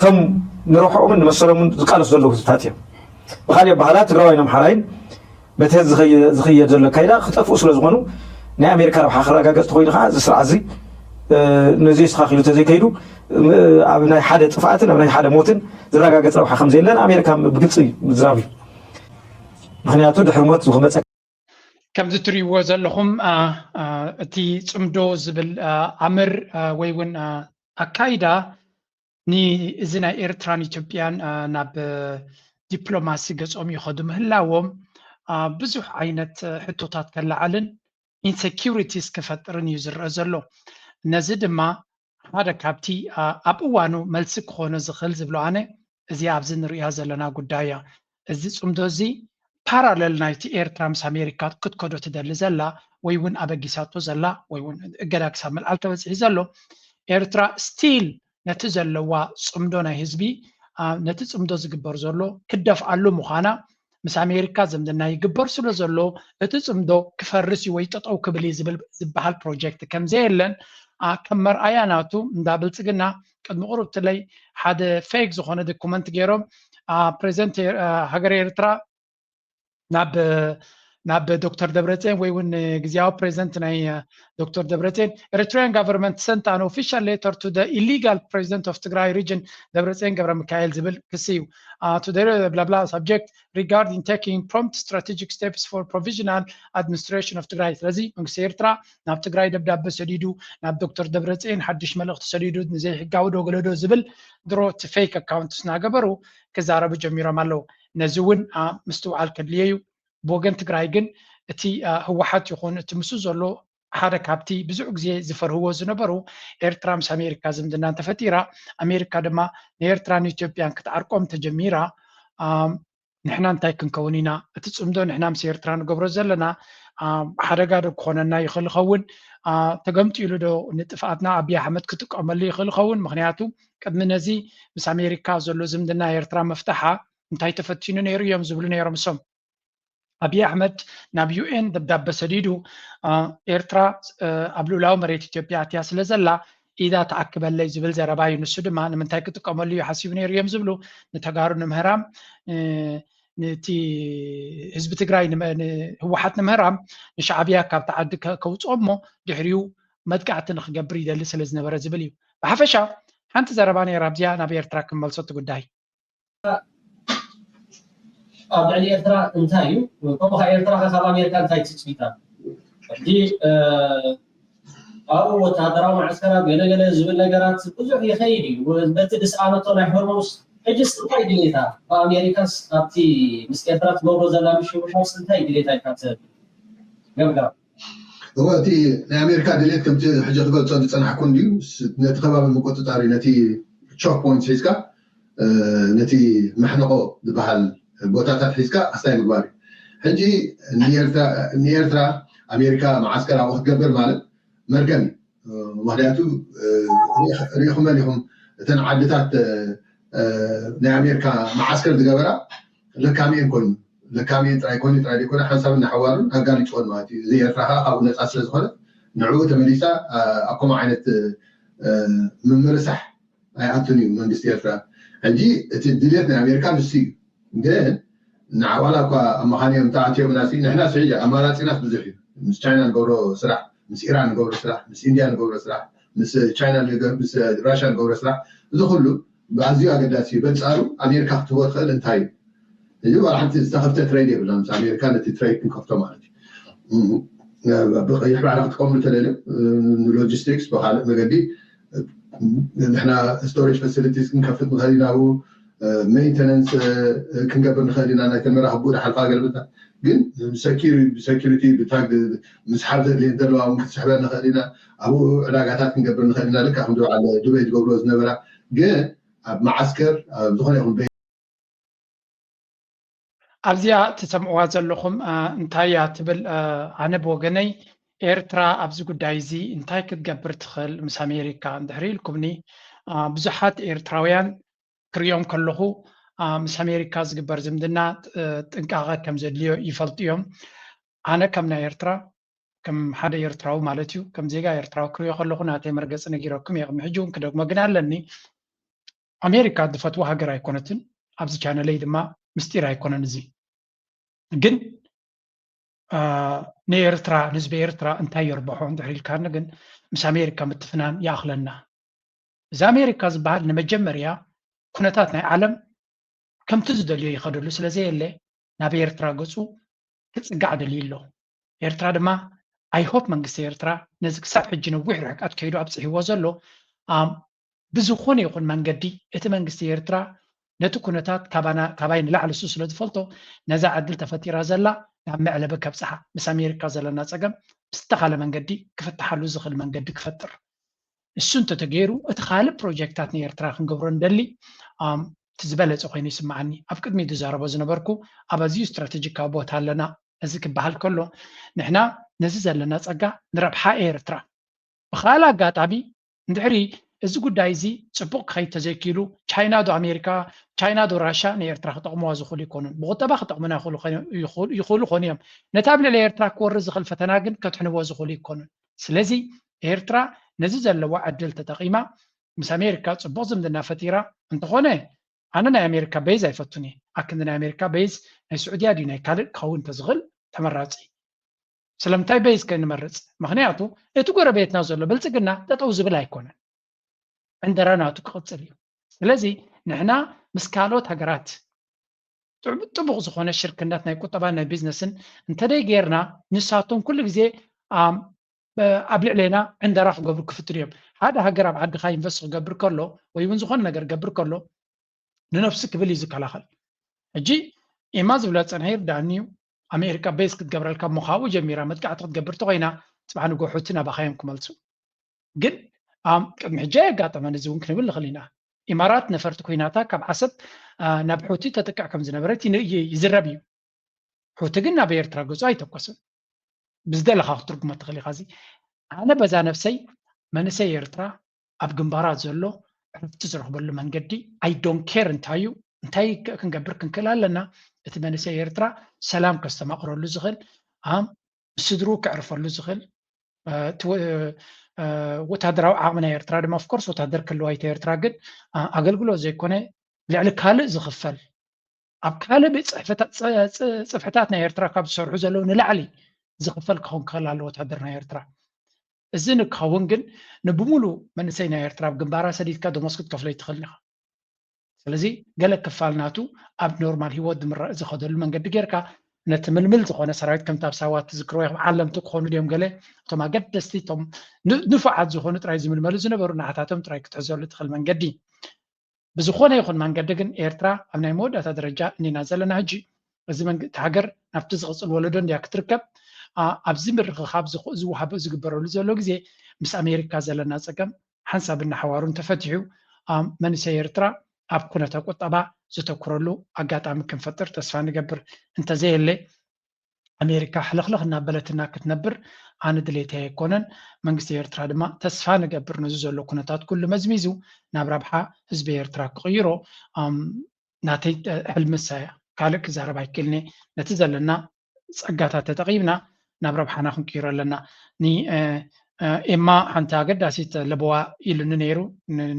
ከም ንረብሖምን ንመሰሎምን ዝቃለሱ ዘለዉ ህዝብታት እዮም ብካሊእ ኣባህላ ትግራዋይን ኣምሓራይን በቲ ህዝ ዝኽየድ ዘሎ ካይዳ ክጠፍኡ ስለ ዝኾኑ ናይ ኣሜሪካ ረብሓ ክረጋገፅ ተኮይኑ ከዓ እዚ ስርዓት እዚ ንዘይስተኻኺሉ ተዘይከይዱ ኣብ ናይ ሓደ ጥፍኣትን ኣብ ናይ ሓደ ሞትን ዝረጋገፅ ረብሓ ከምዘየለን ኣሜሪካ ብግልፂ ምዝራብ እዩ ምክንያቱ ድሕሪ ሞት ዝኽመፀ ከምዚ ትሪእዎ ዘለኹም እቲ ፅምዶ ዝብል ኣምር ወይ እውን ኣካይዳ ንእዚ ናይ ኤርትራን ኢትዮጵያን ናብ ዲፕሎማሲ ገጾም ይኸዱ ምህላዎም ብዙሕ ዓይነት ሕቶታት ከለዓልን ኢንሴኪሪቲስ ክፈጥርን እዩ ዝረአ ዘሎ ነዚ ድማ ሓደ ካብቲ ኣብ እዋኑ መልሲ ክኾኑ ዝኽእል ዝብሎ ኣነ እዚ ኣብዚ ንሪኣ ዘለና ጉዳይ እያ እዚ ፅምዶ እዚ ፓራሌል ናይቲ ኤርትራ ምስ ኣሜሪካ ክትከዶ ትደሊ ዘላ ወይ እውን ኣበጊሳቶ ዘላ ወይ እውን እገዳ ክሳብ መልዓል ተበፂሑ ዘሎ ኤርትራ ስቲል ነቲ ዘለዋ ፅምዶ ናይ ህዝቢ ነቲ ፅምዶ ዝግበር ዘሎ ክደፍኣሉ ምዃና ምስ ኣሜሪካ ዝምድና ይግበር ስለ ዘሎ እቲ ፅምዶ ክፈርስ ወይ ጠጠው ክብል ዝበሃል ፕሮጀክት ከምዘየለን ከም መርኣያ ናቱ እንዳ ብልፅግና ቅድሚ ቁርብትለይ ሓደ ፌክ ዝኾነ ዶኩመንት ገይሮም ፕሬዚደንት ሃገር ኤርትራ ናብ ዶክተር ደብረፅዮን ወይ እውን ግዚያዊ ፕሬዚደንት ናይ ዶክተር ደብረፅዮን ኤርትራን ጋቨርንመንት ሰንት ኣን ኦፊሻል ሌተር ቱ ደ ኢሊጋል ፕሬዚደንት ኦፍ ትግራይ ሪጅን ደብረፅዮን ገብረ ሚካኤል ዝብል ክሲ እዩ to the blah blah subject regarding taking prompt strategic steps for provisional administration of Tigray ስለዚ መንግስቲ ኤርትራ ናብ ትግራይ ደብዳቤ ሰዲዱ ናብ ዶክተር ደብረፅዮን ሓድሽ መልእኽቲ ሰዲዱ ንዘይ ሕጋዊ ዶ ገለዶ ዝብል ድሮ እቲ ፌክ ኣካውንትስ እናገበሩ ክዛረቡ ጀሚሮም ኣለዉ ነዚ እውን ምስትውዓል ከድልየ እዩ ብወገን ትግራይ ግን እቲ ህወሓት ይኹን እቲ ምስ ዘሎ ሓደ ካብቲ ብዙሕ ግዜ ዝፈርህዎ ዝነበሩ ኤርትራ ምስ ኣሜሪካ ዝምድና ተፈጢራ ኣሜሪካ ድማ ንኤርትራን ኢትዮጵያን ክትዓርቆም ተጀሚራ ንሕና እንታይ ክንከውን ኢና እቲ ፅምዶ ንሕና ምስ ኤርትራ ንገብሮ ዘለና ሓደጋ ዶ ክኾነና ይኽእል ይኸውን ተገምጢሉ ዶ ንጥፍኣትና ኣብይ ኣሕመድ ክጥቀመሉ ይኽእል ይኸውን ምክንያቱ ቅድሚ ነዚ ምስ ኣሜሪካ ዘሎ ዝምድና ኤርትራ መፍትሓ እንታይ ተፈቲኑ ነይሩ እዮም ዝብሉ ነይሮም እሶም ኣብይ ኣሕመድ ናብ ዩኤን ደብዳቤ ሰዲዱ ኤርትራ ኣብ ልኡላዊ መሬት ኢትዮጵያ ኣትያ ስለ ዘላ ኢዳ ተኣክበለይ ዝብል ዘረባ እዩ ንሱ ድማ ንምንታይ ክጥቀመሉ እዩ ሓሲቡ ነይሩ እዮም ዝብሉ ንተጋሩ ንምህራም ነቲ ህዝቢ ትግራይ ህወሓት ንምህራም ንሻዕብያ ካብቲ ዓዲ ከውፅኦ እሞ ድሕሪኡ መጥቃዕቲ ንክገብር ይደሊ ስለ ዝነበረ ዝብል እዩ ብሓፈሻ ሓንቲ ዘረባ ነይራ ኣብዚኣ ናብ ኤርትራ ክመልሶ እቲ ጉዳይ ኣብ ልዕሊ ኤርትራ እንታይ እዩ ከምኡ ከዓ ኤርትራ ካብ ኣሜሪካ እንታይ ትፅቢታ ሕጂ ኣብኡ ወታደራዊ ማዕስከራት ገለገለ ዝብል ነገራት ብዙሕ ይኸይድ እዩ በቲ ድስኣነቶ ናይ ሆርሞስ ሕጂስ እንታይ ድሌታ ብኣሜሪካስ ኣብቲ ምስ ኤርትራ ትገብሮ ዘላ ምሽውሻውስ እንታይ ድሌታ ኢካ ትገብር هو تي أمريكا دليل كم حاجة تقول صار تصنع ديو نتخبى من مقطع تاري نتي تشوك بوينت حيسكا نتي محنقو بحال بوتات حيسكا أستاي مقباري حجي نيرترا أمريكا معسكر أو قبل مالك مركبي وهداتو ريحهم مالهم تنعدتات أمريكا معسكر دقابرا لكامين كون لكامين ترايكوني ترايكوني حسابنا حوارن أقال يشون ماتي زي الفراحة أو ناس أصل زخنة نعود تمليسا أقوم عينة من مرسح أي أنتوني من دستيفرا عندي تدليتنا أمريكا مسي جن نعوالا كا مخانية متاعتي وناسي نحنا سعيدة أماراتي ناس بزحي مس تشاينا نقولو سرح مس إيران نقولو سرح مس إنديا نقولو سرح مس تشاينا مس راشا نقولو سرح زخلو بعزيو أقداسي بس أرو أمريكا تبغى خل انتهي يجب على حتى استخدمت تريدي بالأمس أمريكا التي تريد كفتو مالتي يحب على قوم التلالم لوجيستكس بحال مجدي نحنا ستوريج فاسيلتيز كنكفت مخلينا هو مينتننس كنقبل نخلينا أنا كاميرا حبودة حلقة قلبتها قل سكيورتي بتاعك مسحب اللي ندلوا ممكن تسحبنا نخلينا أبو علاقات كنقبل نخلينا لك الحمد لله على دبي تقولوا زنبرة قل معسكر دخلنا يقول أبزيا تسمعوا زلهم انتايا تبل أنا بوجني إيرترا أبزو قدايزي انتاي كتجبر تخل مس أمريكا دحري الكمني بزحات إيرتراويان كريوم كله مس أمريكا زجبر زمدنا تنقاعة كم زدليو يفلتيهم أنا كم إيرترا كم حدا إيرتراو مالتيو كم زيجا إيرتراو كريو كله ناتي مرجس نجيركم يا محجون كده ما قلنا لني أمريكا دفتوها جراي كونتن أبزي كان ليد ما مستير يكون نزي جن نيرترا نسبة إيرترا انتهى يربحون دحري الكارن جن مس أمريكا متفنان يأخلنا إذا أمريكا زبال نمجمريا كنتاتنا عالم كم تزدل يخدر له سلزي اللي نبي إيرترا قصو قاعد ليلو إيرترا دما I hope من قصة إيرترا نزق سبع جنو وحرك أتكيدو أبصحي وزلو بزخوني يكون من قدي إتمن قصة إيرترا نتو كنتات كاباين لعل السوس لدفلتو نزع عدل تفتيرا زلا نعم على بك بصحة مس أمريكا زلنا تسقم استقال من قدي كفتح له زخل من قدي كفتر السنت تغيرو اتخالف بروجكتات نيرترا خنقبرن دلي تزبلت اخويني سمعني افقد مي دزاربو زنبركو ابازيو استراتيجيك ابوت لنا ازك بحال كله نحنا نزز لنا صقا نربحا ايرترا بخالا قاطابي ندحري እዚ ጉዳይ እዚ ጽቡቕ ከይተዘኪሉ ቻይና ዶ ኣሜሪካ ቻይና ዶ ራሻ ንኤርትራ ክጠቕምዋ ዝኽእሉ ይኮኑን ብቁጠባ ክጠቕሙና ይኽእሉ ኾኑ እዮም ነታ ብልዕሊ ኤርትራ ክወርድ ዝኽእል ፈተና ግን ከትሕንዎ ዝኽእሉ ይኮኑን ስለዚ ኤርትራ ነዚ ዘለዋ ዕድል ተጠቒማ ምስ ኣሜሪካ ጽቡቕ ዝምድና ፈጢራ እንተኾነ ኣነ ናይ ኣሜሪካ ቤዝ ኣይፈቱን እየ ኣክንዲ ናይ ኣሜሪካ ቤዝ ናይ ስዑድያ ድዩ ናይ ካልእ ክኸውን ተዝኽእል ተመራፂ ስለምንታይ ቤዝ ከንመርፅ ምክንያቱ እቲ ጎረቤትና ዘሎ ብልፅግና ጠጠው ዝብል ኣይኮነን عندنا تقصلي لذي نحنا مسكالوت هجرات طبق زخونه الشركات ناي قطبنا بيزنسن انت داي غيرنا نساتون كل غزي قبل علينا عند راح قبل كفتريم هذا هجر بعد خاي ينفس قبر كله ويون زخون نجر قبر كله لنفسك بليزك على خل اجي ايماز ولات صنهير دانيو امريكا بيس كتقبر لك مخاو جميره متقع تقبر توينا طبعا قحوتنا بخايمكم ملسو قد محجاي قاطع نزون كنبل خلينا إمارات نفرت كويناتا كم حسب نبحوتي تتكع كم زنبرتي يزربي حوتقنا بيرترا جزاي تقصن بزدل خاطر ما تخلي غازي أنا بزا نفسي من سيرترا أبجنبارات زلو عرفت تزرح بلو من قدي I don't care انتاي كنقبر كنكلا لنا اتمنى سيرترا سلام كستما قرر له زغل سدروك عرف له زغل وتهدروا عامنا إيرترا دم أفكارس وتهدر كل وايت إيرترا قد أقلقلو زي كونه لعل كالة زخفل أب كالة صفحتاتنا إيرترا كاب سرعو زلو نلعلي زخفل كهون كلا لو تهدرنا إيرترا الزين كهون جن نبمولو من سينا إيرترا بجنبارا سديد كادو مسكت كفلي تخليها ስለዚህ ገለ ከፋልናቱ ኣብ ኖርማል ሂወት ምራ ዝኸደሉ መንገዲ ጌርካ ነቲ ምልምል ዝኾነ ሰራዊት ከም ታብ ሳዋት ዝክሮ ዓለምቲ ክኾኑ ድዮም ገለ እቶም ኣገደስቲ እቶም ንፉዓት ዝኾኑ ጥራይ ዝምልመሉ ዝነበሩ ንዓታቶም ጥራይ ክትሕዘሉ ትኽእል መንገዲ ብዝኾነ ይኹን መንገዲ ግን ኤርትራ ኣብ ናይ መወዳእታ ደረጃ እኒና ዘለና ሕጂ እዚ መንገዲ ሃገር ናብቲ ዝቕፅል ወለዶ እንድያ ክትርከብ ኣብዚ ምርኽኻብ ዝወሃበ ዝግበረሉ ዘሎ ግዜ ምስ ኣሜሪካ ዘለና ፀገም ሓንሳብና ሓዋሩን ተፈቲሑ መንእሰይ ኤርትራ ኣብ ኩነተ ቁጠባ ዝተኩረሉ ኣጋጣሚ ክንፈጥር ተስፋ ንገብር እንተዘየለ ኣሜሪካ ሕልኽልኽ እናበለትና ክትነብር ኣነ ድሌተይ ኣይኮነን መንግስቲ ኤርትራ ድማ ተስፋ ንገብር ነዚ ዘሎ ኩነታት ኩሉ መዝሚዙ ናብ ረብሓ ህዝቢ ኤርትራ ክቕይሮ ናተይ ሕልምሳ እያ ካልእ ክዛረብ ኣይክእልኒ ነቲ ዘለና ፀጋታት ተጠቒምና ናብ ረብሓና ክንቅይሮ ኣለና ኤማ ሓንቲ ኣገዳሲት ለበዋ ኢሉኒ ነይሩ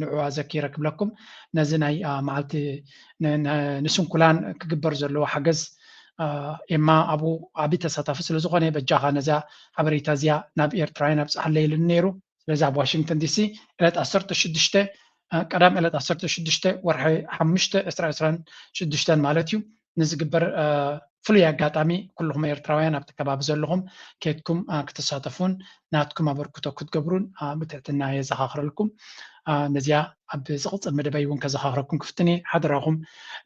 ንዕዋ ዘኪረ ክብለኩም ነዚ ናይ መዓልቲ ንስንኩላን ክግበር ዘለዎ ሓገዝ ኤማ ኣብኡ ዓብይ ተሳታፊ ስለ ዝኾነ በጃኻ ነዛ ሓበሬታ እዚኣ ናብ ኤርትራውያን ኣብፅሓለ ኢሉኒ ነይሩ ስለዚ ኣብ ዋሽንግተን ዲሲ ዕለት 16 ቀዳም ዕለት 16 ወርሒ 5 2026 ማለት እዩ ንዝግበር ፍሉይ ኣጋጣሚ ኩልኩም ኤርትራውያን ኣብቲ ከባቢ ዘለኹም ከድኩም ክትሳተፉን ናትኩም ኣበርክቶ ክትገብሩን ብትሕትና የዘኻኽረልኩም ነዚያ ኣብ ዝቕፅል መደበይ እውን ከዘኻኽረኩም ክፍትኒ ሓደራኹም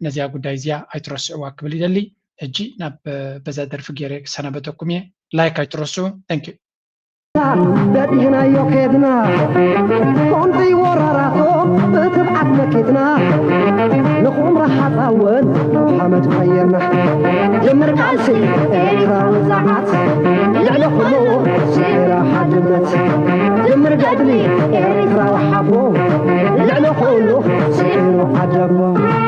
ነዚያ ጉዳይ እዚኣ ኣይትረስዕዋ ክብል ይደሊ ሕጂ ናብ በዛ ደርፊ ገይረ ክሰናበተኩም እየ ላይክ ኣይትረስዑ ታንኪ بدينا يوكيدنا كون في وراراتو بتبعت مكيدنا نقوم راح اطول محمد خيرنا جمر قالسي اكرام زعات لعلى خلو سيرا حدمت جمر قدلي اكرام حبو لعلى خلو سيرا حدمت